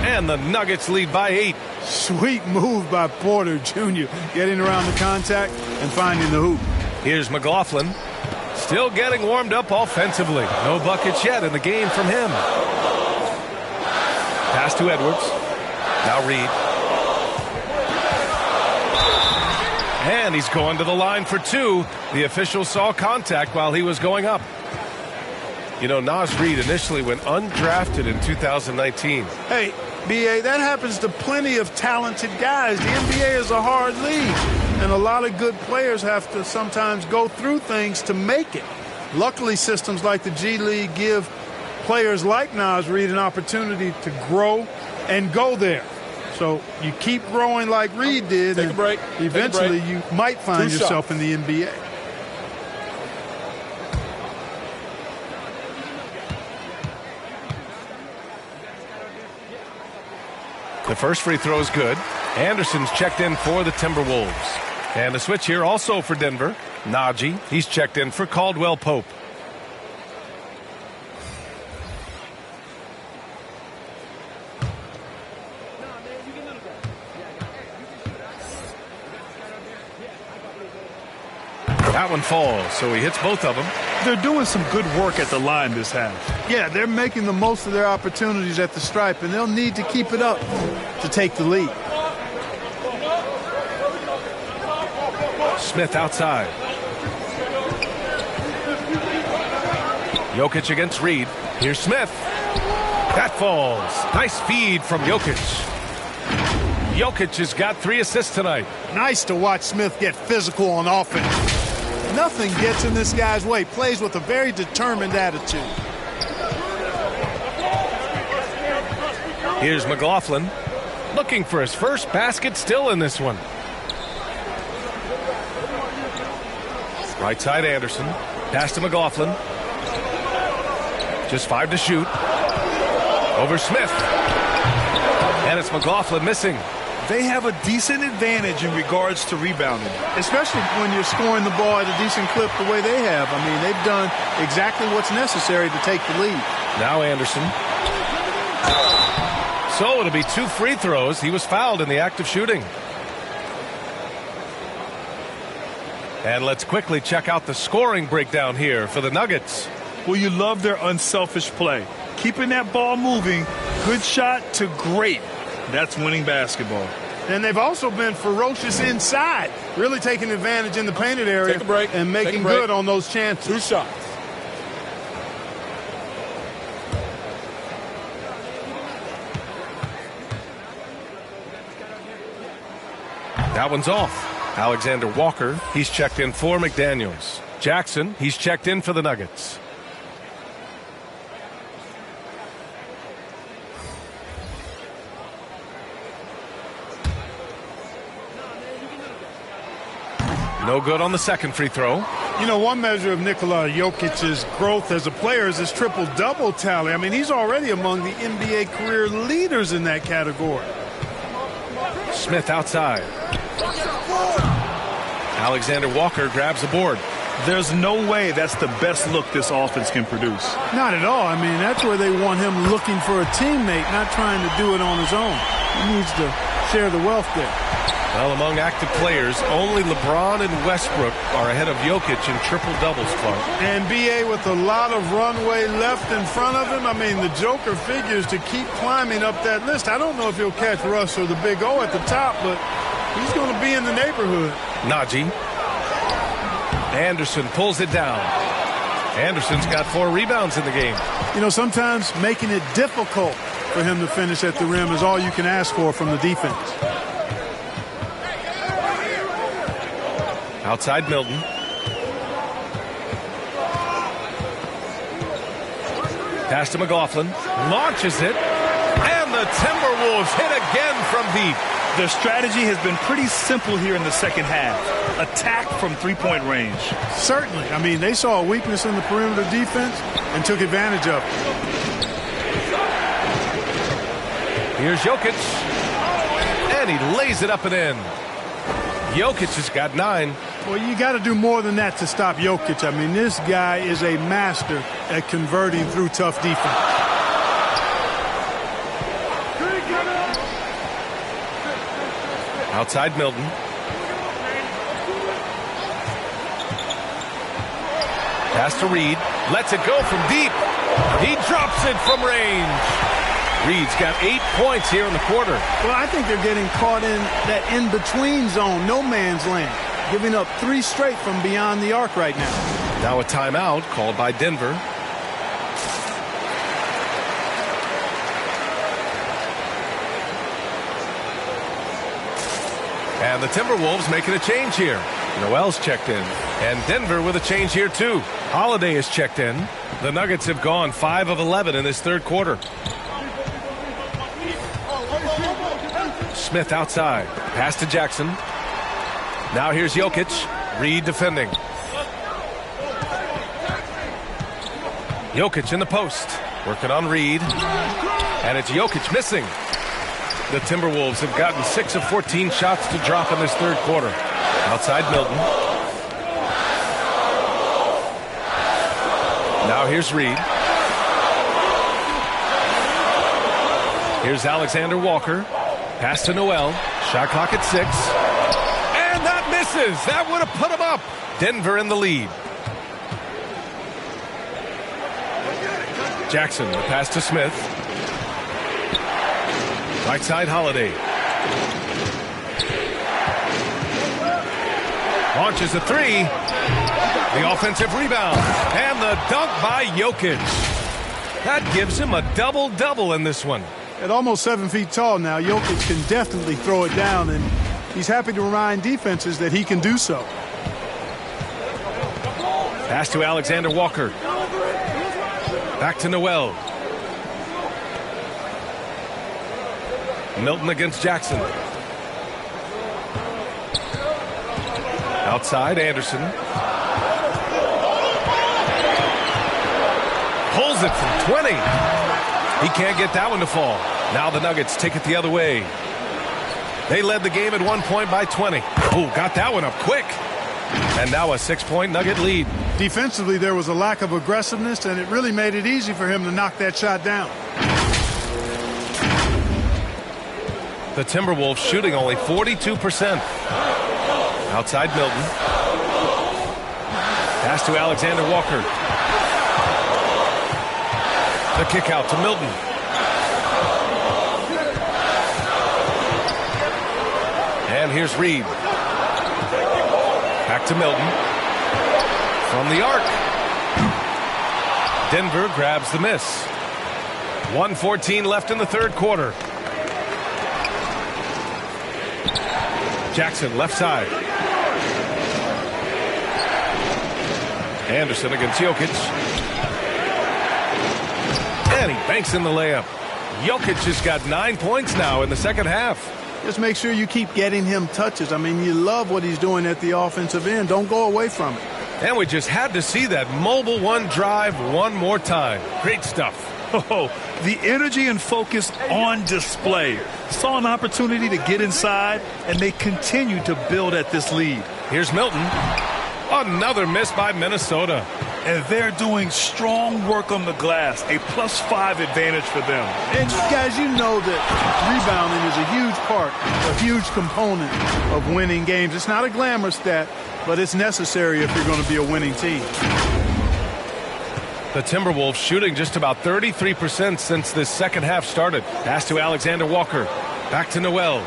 And the Nuggets lead by 8. Sweet move by Porter Jr. Getting around the contact and finding the hoop. Here's McLaughlin. Still getting warmed up offensively. No buckets yet in the game from him. Pass to Edwards. Now Reed. And he's going to the line for 2. The official saw contact while he was going up. You know, Naz Reid initially went undrafted in 2019. Hey, B.A., that happens to plenty of talented guys. The NBA is a hard league, and a lot of good players have to sometimes go through things to make it. Luckily, systems like the G League give players like Naz Reid an opportunity to grow and go there. So you keep growing like Reid did, Take a break. Eventually you might find yourself in the NBA. The first free throw is good. Anderson's checked in for the Timberwolves. And the switch here also for Denver. Najee, he's checked in for Caldwell-Pope. That one falls, so he hits both of them. They're doing some good work at the line this half. Yeah, they're making the most of their opportunities at the stripe, and they'll need to keep it up to take the lead. Smith outside. Jokic against Reed. Here's Smith. That falls. Nice feed from Jokic. Jokic has got 3 assists tonight. Nice to watch Smith get physical on offense. Nothing gets in this guy's way. Plays with a very determined attitude. Here's McLaughlin looking for his first basket still in this one. Right side Anderson. Pass to McLaughlin. Just 5 to shoot. Over Smith. And it's McLaughlin missing. They have a decent advantage in regards to rebounding. Especially when you're scoring the ball at a decent clip the way they have. I mean, they've done exactly what's necessary to take the lead. Now Anderson. So it'll be 2 free throws. He was fouled in the act of shooting. And let's quickly check out the scoring breakdown here for the Nuggets. Well, you love their unselfish play. Keeping that ball moving, good shot to great. That's winning basketball. And they've also been ferocious inside, really taking advantage in the painted area. Take a break. And making good on those chances. 2 shots. That one's off. Alexander Walker, he's checked in for McDaniels. Jackson, he's checked in for the Nuggets. No good on the second free throw. You know, one measure of Nikola Jokic's growth as a player is his triple-double tally. I mean, he's already among the NBA career leaders in that category. Smith outside. Alexander Walker grabs the board. There's no way that's the best look this offense can produce. Not at all. I mean, that's where they want him looking for a teammate, not trying to do it on his own. He needs to share the wealth there. Well, among active players, only LeBron and Westbrook are ahead of Jokic in triple-doubles, Clark. And B.A. with a lot of runway left in front of him. I mean, the Joker figures to keep climbing up that list. I don't know if he'll catch Russ or the Big O at the top, but he's going to be in the neighborhood. Najee. Anderson pulls it down. Anderson's got 4 rebounds in the game. You know, sometimes making it difficult for him to finish at the rim is all you can ask for from the defense. Outside Milton. Pass to McLaughlin. Launches it. And the Timberwolves hit again from deep. Their strategy has been pretty simple here in the second half. Attack from three-point range. Certainly. I mean, they saw a weakness in the perimeter defense and took advantage of it. Here's Jokic. And he lays it up and in. Jokic has got 9. Well, you got to do more than that to stop Jokic. I mean, this guy is a master at converting through tough defense. Outside Milton. Pass to Reed. Lets it go from deep. He drops it from range. Reed's got 8 points here in the quarter. Well, I think they're getting caught in that in-between zone, no man's land, giving up 3 straight from beyond the arc right now. Now a timeout called by Denver. And the Timberwolves making a change here. Noel's checked in. And Denver with a change here too. Holiday is checked in. The Nuggets have gone 5 of 11 in this third quarter. Smith outside. Pass to Jackson. Now here's Jokic. Reed defending. Jokic in the post. Working on Reed. And it's Jokic missing. The Timberwolves have gotten 6 of 14 shots to drop in this third quarter. Outside Milton. Now here's Reed. Here's Alexander Walker. Pass to Noel. Shot clock at 6. And that misses. That would have put him up. Denver in the lead. Jackson, the pass to Smith. Right side Holiday. Launches a 3. The offensive rebound. And the dunk by Jokic. That gives him a double-double in this one. At almost 7 feet tall now, Jokic can definitely throw it down, and he's happy to remind defenses that he can do so. Pass to Alexander Walker. Back to Noel. Milton against Jackson. Outside, Anderson. Pulls it from 20. He can't get that one to fall. Now the Nuggets take it the other way. They led the game at one point by 20. Oh, got that one up quick. And now a 6-point Nugget lead. Defensively, there was a lack of aggressiveness, and it really made it easy for him to knock that shot down. The Timberwolves shooting only 42%. Outside Milton. Pass to Alexander Walker. The kick out to Milton. And here's Reed. Back to Milton. From the arc. Denver grabs the miss. 1:14 left in the third quarter. Jackson left side. Anderson against Jokic. And he banks in the layup. Jokic has got 9 points now in the second half. Just make sure you keep getting him touches. I mean, you love what he's doing at the offensive end. Don't go away from it. And we just had to see that mobile one drive one more time. Great stuff. Oh, the energy and focus on display. Saw an opportunity to get inside, and they continue to build at this lead. Here's Milton. Another miss by Minnesota. And they're doing strong work on the glass, a +5 advantage for them. And guys, you know that rebounding is a huge part, a huge component of winning games. It's not a glamorous stat, but it's necessary if you're going to be a winning team. The Timberwolves shooting just about 33% since this second half started. Pass to Alexander Walker. Back to Noel.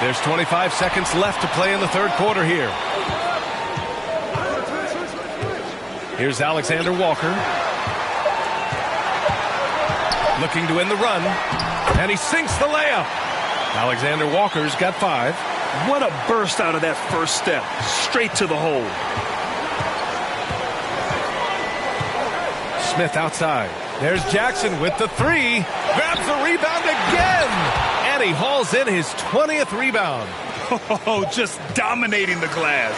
There's 25 seconds left to play in the third quarter here. Here's Alexander Walker. Looking to win the run. And he sinks the layup. Alexander Walker's got 5. What a burst out of that first step. Straight to the hole. Smith outside. There's Jackson with the 3. Grabs the rebound again. And he hauls in his 20th rebound. Oh, just dominating the glass.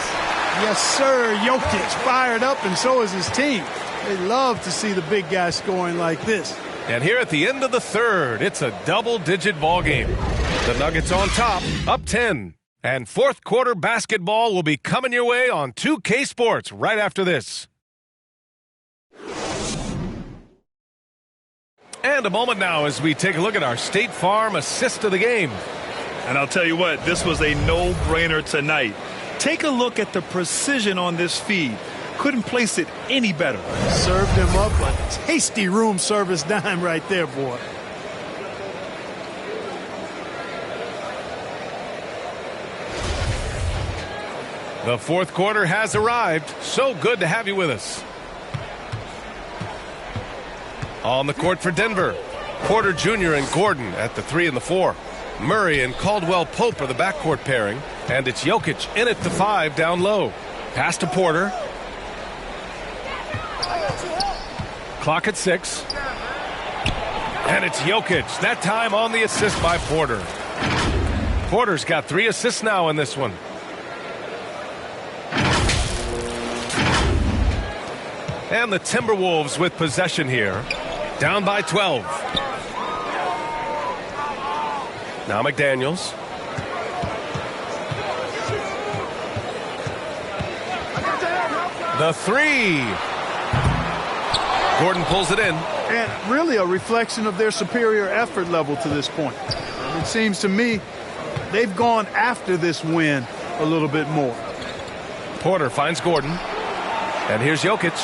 Yes, sir. Jokic fired up, and so is his team. They love to see the big guy scoring like this. And here at the end of the third, it's a double-digit ball game. The Nuggets on top, up 10. And fourth quarter basketball will be coming your way on 2K Sports right after this. And a moment now as we take a look at our State Farm assist of the game. And I'll tell you what, this was a no-brainer tonight. Take a look at the precision on this feed. Couldn't place it any better. Served him up a tasty room service dime right there, boy. The fourth quarter has arrived. So good to have you with us. On the court for Denver, Porter Jr. and Gordon at the 3 and the 4. Murray and Caldwell Pope are the backcourt pairing, and it's Jokic in at the 5 down low. Pass to Porter. Clock at 6. And it's Jokic, that time on the assist by Porter. Porter's got 3 assists now in this one. And the Timberwolves with possession here. Down by 12. Now McDaniels. The 3. Gordon pulls it in. And really a reflection of their superior effort level to this point. It seems to me they've gone after this win a little bit more. Porter finds Gordon. And here's Jokic,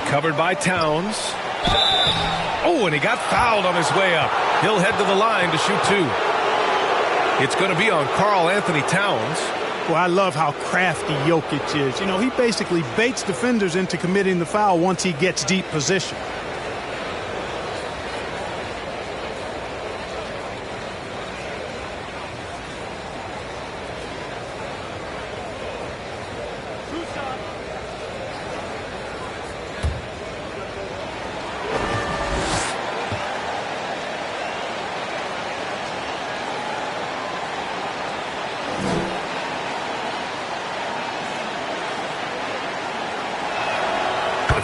covered by Towns. Oh, and he got fouled on his way up. He'll head to the line to shoot 2. It's going to be on Karl Anthony Towns. Well, I love how crafty Jokic is. You know, he basically baits defenders into committing the foul once he gets deep position.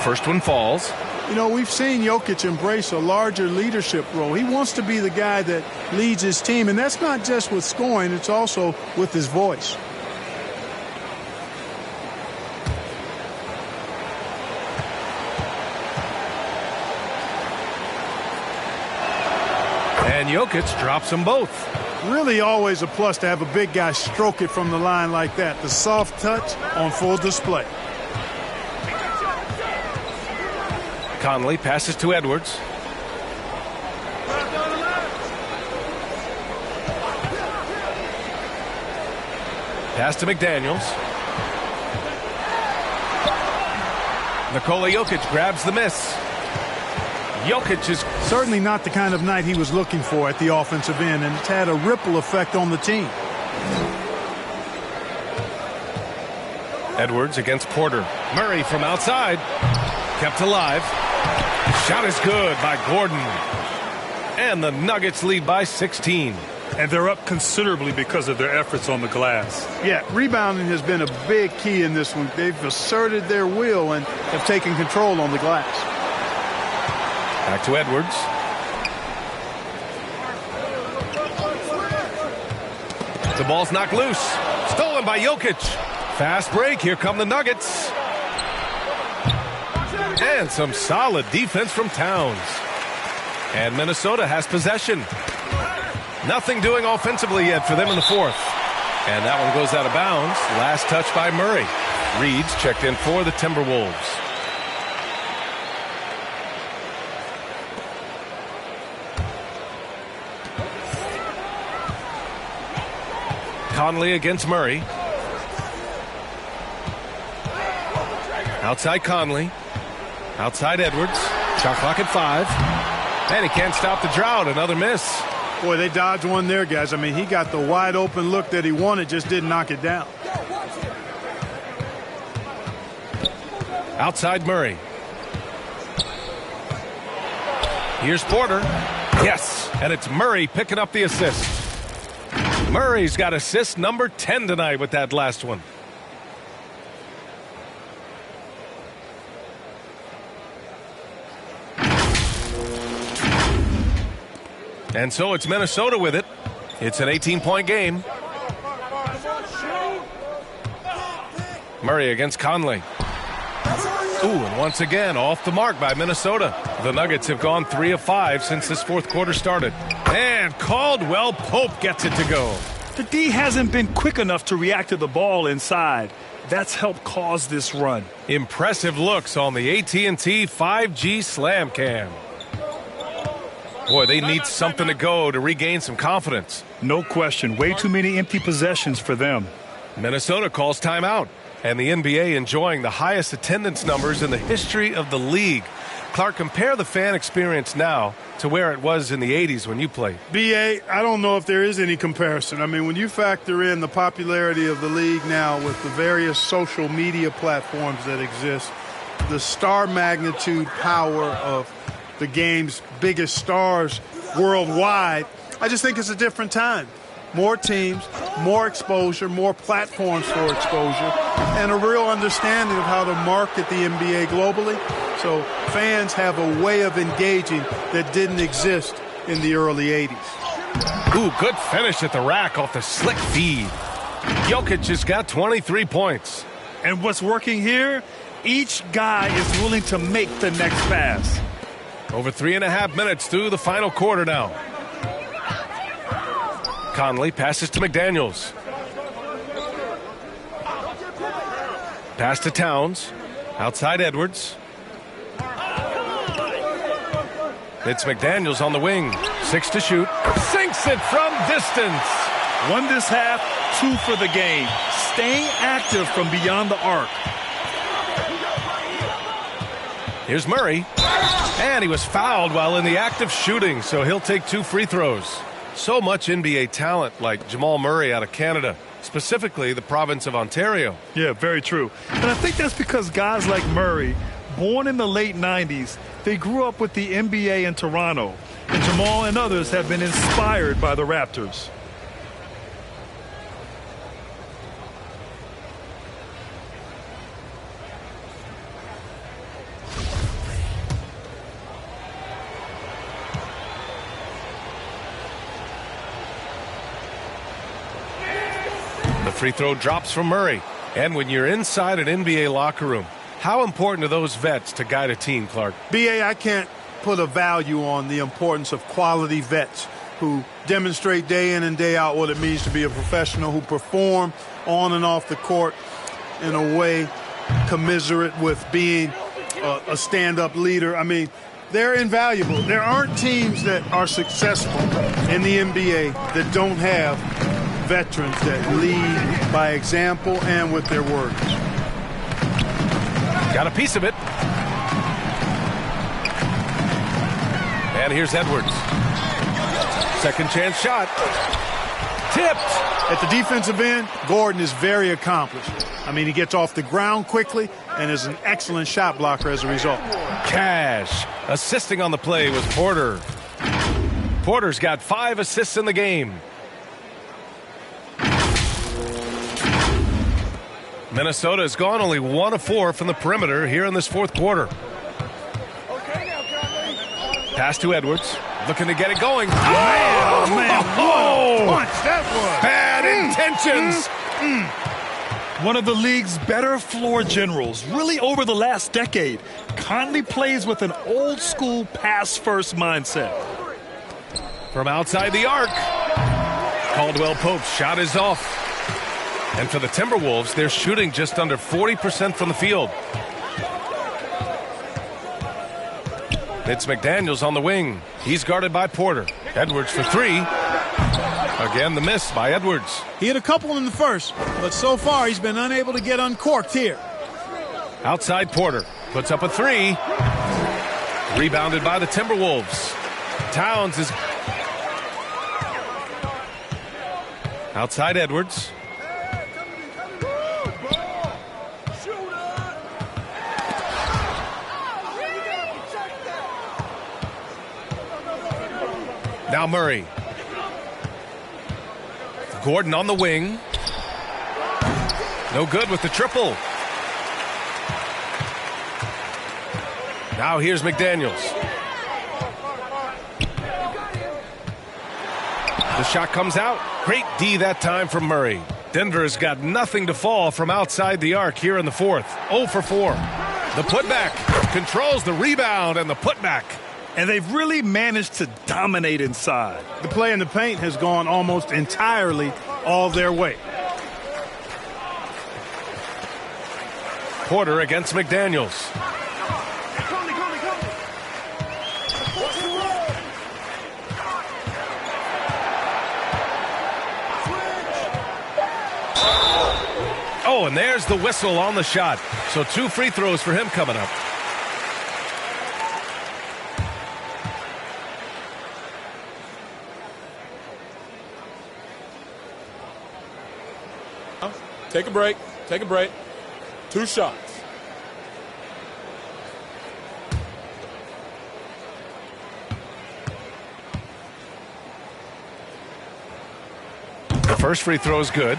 first one falls. You know, we've seen Jokic embrace a larger leadership role. He wants to be the guy that leads his team, and that's not just with scoring, it's also with his voice. And Jokic drops them both. Really always a plus to have a big guy stroke it from the line like that. The soft touch on full display. Conley passes to Edwards. Pass to McDaniels. Nikola Jokic grabs the miss. Jokic is certainly not the kind of night he was looking for at the offensive end, and it's had a ripple effect on the team. Edwards against Porter. Murray from outside. Kept alive. Shot is good by Gordon. And the Nuggets lead by 16. And they're up considerably because of their efforts on the glass. Yeah, rebounding has been a big key in this one. They've asserted their will and have taken control on the glass. Back to Edwards. The ball's knocked loose. Stolen by Jokic. Fast break. Here come the Nuggets. And some solid defense from Towns. And Minnesota has possession. Nothing doing offensively yet for them in the fourth. And that one goes out of bounds. Last touch by Murray. Reed's checked in for the Timberwolves. Conley against Murray. Outside Conley. Outside Edwards. Shot clock at 5. And he can't stop the drought. Another miss. Boy, they dodged one there, guys. I mean, he got the wide open look that he wanted, just didn't knock it down. Outside Murray. Here's Porter. Yes, and it's Murray picking up the assist. Murray's got assist number 10 tonight with that last one. And so it's Minnesota with it. It's an 18-point game. Murray against Conley. Ooh, and once again, off the mark by Minnesota. The Nuggets have gone 3 of 5 since this fourth quarter started. And Caldwell Pope gets it to go. The D hasn't been quick enough to react to the ball inside. That's helped cause this run. Impressive looks on the AT&T 5G Slam Cam. Boy, they need something to go to regain some confidence. No question. Way too many empty possessions for them. Minnesota calls timeout. And the NBA enjoying the highest attendance numbers in the history of the league. Clark, compare the fan experience now to where it was in the 80s when you played. B.A., I don't know if there is any comparison. I mean, when you factor in the popularity of the league now with the various social media platforms that exist, the star magnitude power of the game's biggest stars worldwide, I just think it's a different time. More teams, more exposure, more platforms for exposure, and a real understanding of how to market the NBA globally. So fans have a way of engaging that didn't exist in the early 80s. Ooh, good finish at the rack off the slick feed. Jokic has got 23 points. And what's working here? Each guy is willing to make the next pass. Over 3.5 minutes through the final quarter now. Conley passes to McDaniels. Pass to Towns. Outside Edwards. It's McDaniels on the wing. 6 to shoot. Sinks it from distance. 1 this half, 2 for the game. Staying active from beyond the arc. Here's Murray. And he was fouled while in the act of shooting, so he'll take 2 free throws. So much NBA talent like Jamal Murray out of Canada, specifically the province of Ontario. Yeah, very true. And I think that's because guys like Murray, born in the late 90s, they grew up with the NBA in Toronto. And Jamal and others have been inspired by the Raptors. the free throw drops from Murray. And when you're inside an NBA locker room, how important are those vets to guide a team, Clark? B.A., I can't put a value on the importance of quality vets who demonstrate day in and day out what it means to be a professional, who perform on and off the court in a way commiserate with being a stand-up leader. I mean, they're invaluable. There aren't teams that are successful in the NBA that don't have veterans that lead by example and with their words. Got a piece of it. And here's Edwards. Second chance shot. Tipped. At the defensive end, Gordon is very accomplished. I mean, he gets off the ground quickly and is an excellent shot blocker as a result. Cash. Assisting on the play was Porter. Porter's got 5 assists in the game. Minnesota has gone only 1 of 4 from the perimeter here in this fourth quarter. Pass to Edwards. Looking to get it going. Man, what a punch that was. Bad intentions. One of the league's better floor generals, really over the last decade. Conley plays with an old-school pass-first mindset. From outside the arc. Caldwell Pope's shot is off. And for the Timberwolves, they're shooting just under 40% from the field. It's McDaniels on the wing. He's guarded by Porter. Edwards for 3. Again, the miss by Edwards. He had a couple in the first, but so far he's been unable to get uncorked here. Outside Porter. Puts up a 3. Rebounded by the Timberwolves. Towns is outside Edwards. Now Murray. Gordon on the wing. No good with the triple. Now here's McDaniels. The shot comes out. Great D that time from Murray. Denver's got nothing to fall from outside the arc here in the fourth. 0 for 4. The putback controls the rebound and the putback. And they've really managed to dominate inside. The play in the paint has gone almost entirely all their way. Porter against McDaniels. Oh, and there's the whistle on the shot. So 2 free throws for him coming up. Take a break. Take a break. 2 shots. The first free throw is good.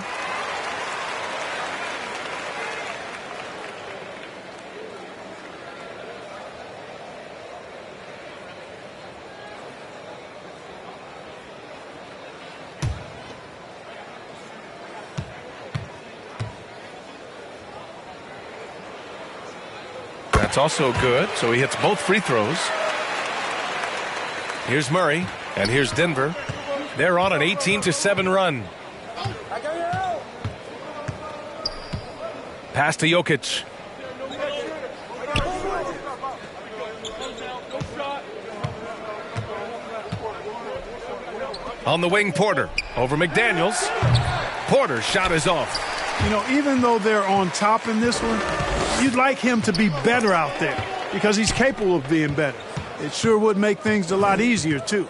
That's also good, so he hits both free throws. Here's Murray, and here's Denver. They're on an 18-7 run. Pass to Jokic. On the wing, Porter. Over McDaniels. Porter's shot is off. You know, even though they're on top in this one, you'd like him to be better out there because he's capable of being better. It sure would make things a lot easier, too.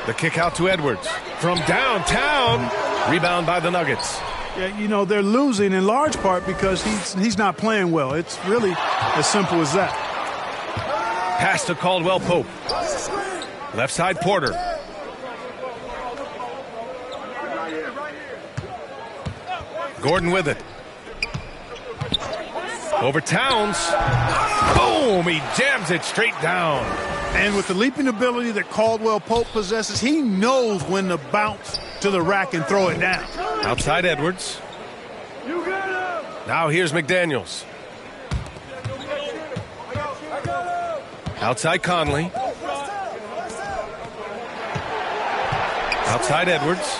The kick out to Edwards. From downtown. Rebound by the Nuggets. Yeah, you know, they're losing in large part because he's not playing well. It's really as simple as that. Pass to Caldwell Pope. Left side Porter. Gordon with it. Over Towns. Boom! He jams it straight down. And with the leaping ability that Caldwell Pope possesses, he knows when to bounce to the rack and throw it down. Outside Edwards. Now here's McDaniels. Outside Conley. Outside Edwards.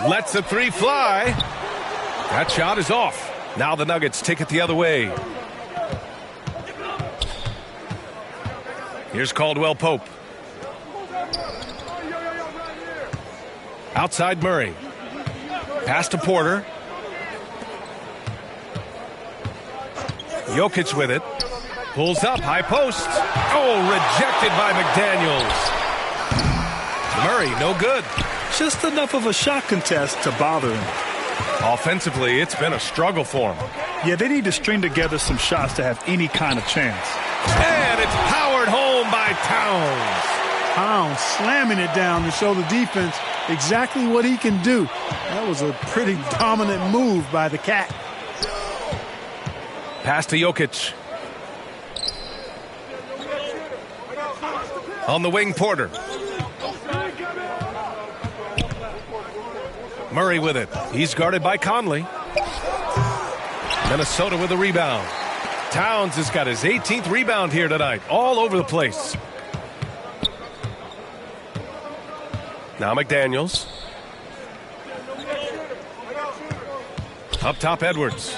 Lets the three fly. That shot is off. Now the Nuggets take it the other way. Here's Caldwell Pope. Outside Murray. Pass to Porter. Jokic with it. Pulls up, high post. Oh, rejected by McDaniels. Murray, no good. Just enough of a shot contest to bother him. Offensively, it's been a struggle for him. Yeah, they need to string together some shots to have any kind of chance. And it's powered home by Towns. Towns slamming it down to show the defense exactly what he can do. That was a pretty dominant move by the Cat. Pass to Jokic. On the wing, Porter. Murray with it. He's guarded by Conley. Minnesota with a rebound. Towns has got his 18th rebound here tonight. All over the place. Now McDaniels. Up top, Edwards.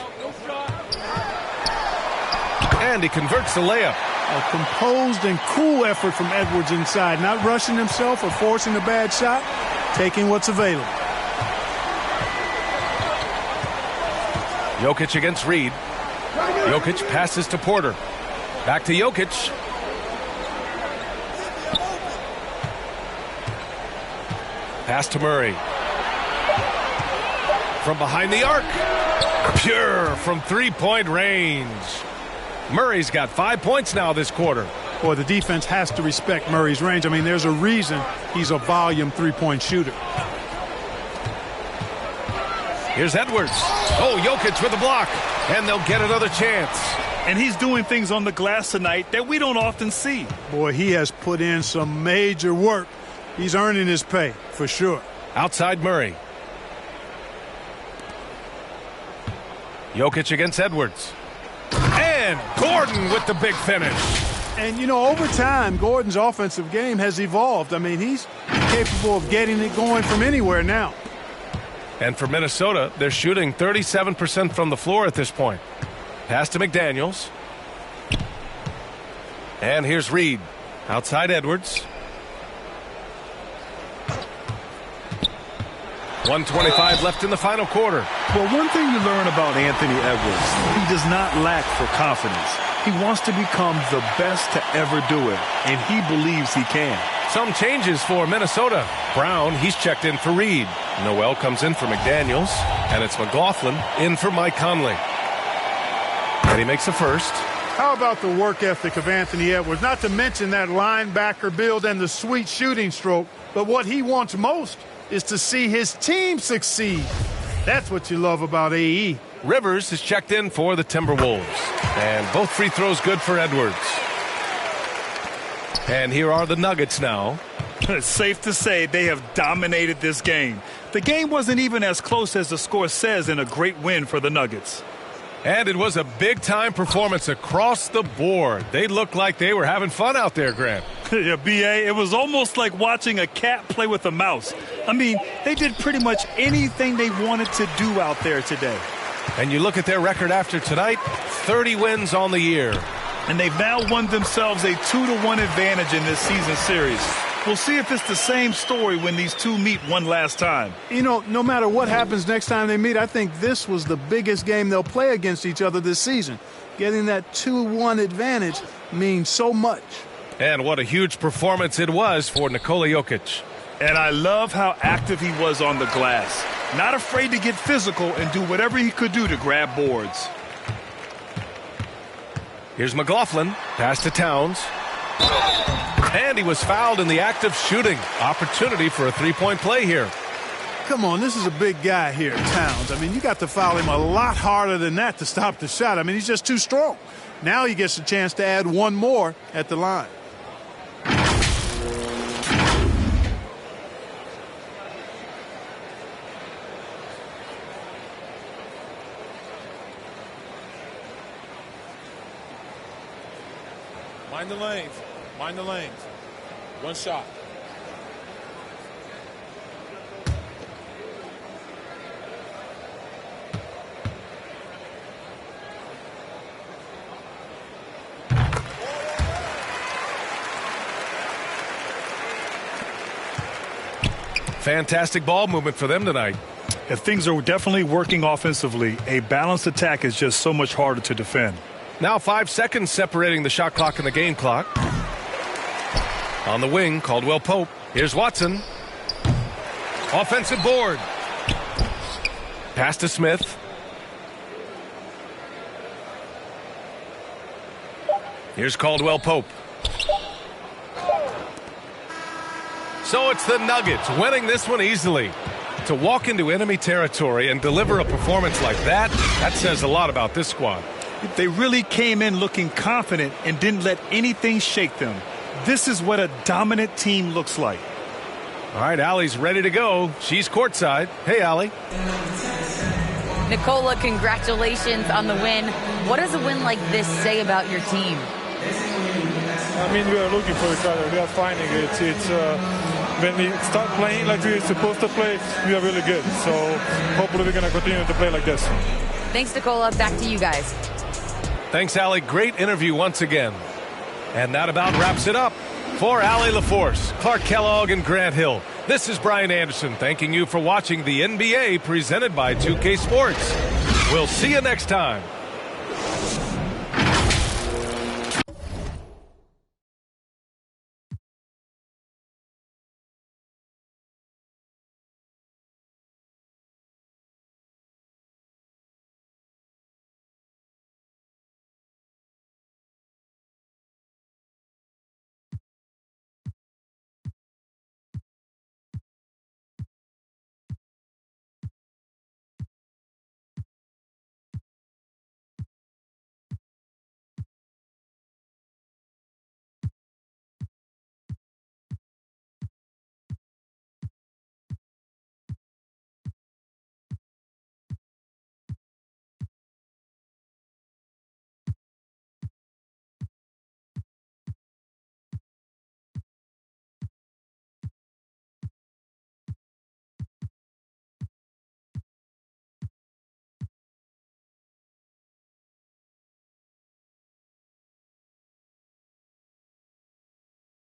And he converts the layup. A composed and cool effort from Edwards inside. Not rushing himself or forcing a bad shot. Taking what's available. Jokic against Reed. Jokic passes to Porter. Back to Jokic. Pass to Murray. From behind the arc. Pure from three-point range. Murray's got 5 points now this quarter. Boy, the defense has to respect Murray's range. I mean, there's a reason he's a volume three-point shooter. Here's Edwards. Oh, Jokic with the block. And they'll get another chance. And he's doing things on the glass tonight that we don't often see. Boy, he has put in some major work. He's earning his pay, for sure. Outside Murray. Jokic against Edwards. And Gordon with the big finish. And, you know, over time, Gordon's offensive game has evolved. I mean, he's capable of getting it going from anywhere now. And for Minnesota, they're shooting 37% from the floor at this point. Pass to McDaniels. And here's Reed. Outside Edwards. 1:25 left in the final quarter. Well, one thing you learn about Anthony Edwards, he does not lack for confidence. He wants to become the best to ever do it, and he believes he can. Some changes for Minnesota. Brown, he's checked in for Reed. Noel comes in for McDaniels, and it's McLaughlin in for Mike Conley. And he makes a first. How about the work ethic of Anthony Edwards? Not to mention that linebacker build and the sweet shooting stroke, but what he wants most is to see his team succeed. That's what you love about AE. Rivers is checked in for the Timberwolves. And both free throws good for Edwards. And here are the Nuggets now. It's safe to say they have dominated this game. The game wasn't even as close as the score says in a great win for the Nuggets. And it was a big-time performance across the board. They looked like they were having fun out there, Grant. Yeah, B.A., it was almost like watching a cat play with a mouse. I mean, they did pretty much anything they wanted to do out there today. And you look at their record after tonight, 30 wins on the year. And they've now won themselves a 2-1 advantage in this season series. We'll see if it's the same story when these two meet one last time. You know, no matter what happens next time they meet, I think this was the biggest game they'll play against each other this season. Getting that 2-1 advantage means so much. And what a huge performance it was for Nikola Jokic. And I love how active he was on the glass. Not afraid to get physical and do whatever he could do to grab boards. Here's McLaughlin. Pass to Towns. And he was fouled in the act of shooting. Opportunity for a three-point play here. Come on, this is a big guy here, Towns. I mean, you got to foul him a lot harder than that to stop the shot. I mean, he's just too strong. Now he gets a chance to add one more at the line. Mind the lanes. Mind the lanes. One shot. Fantastic ball movement for them tonight. If things are definitely working offensively, a balanced attack is just so much harder to defend. Now 5 seconds separating the shot clock and the game clock. On the wing, Caldwell Pope. Here's Watson. Offensive board. Pass to Smith. Here's Caldwell Pope. So it's the Nuggets winning this one easily. To walk into enemy territory and deliver a performance like that, that says a lot about this squad. They really came in looking confident and didn't let anything shake them. This is what a dominant team looks like. All right, Allie's ready to go. She's courtside. Hey, Allie. Nicola, congratulations on the win. What does a win like this say about your team? I mean, we are looking for each other. We are finding it. When we start playing like we're supposed to play, we are really good. So hopefully we're going to continue to play like this. Thanks, Nicola. Back to you guys. Thanks, Allie. Great interview once again. And that about wraps it up. For Allie LaForce, Clark Kellogg, and Grant Hill, this is Brian Anderson thanking you for watching the NBA presented by 2K Sports. We'll see you next time.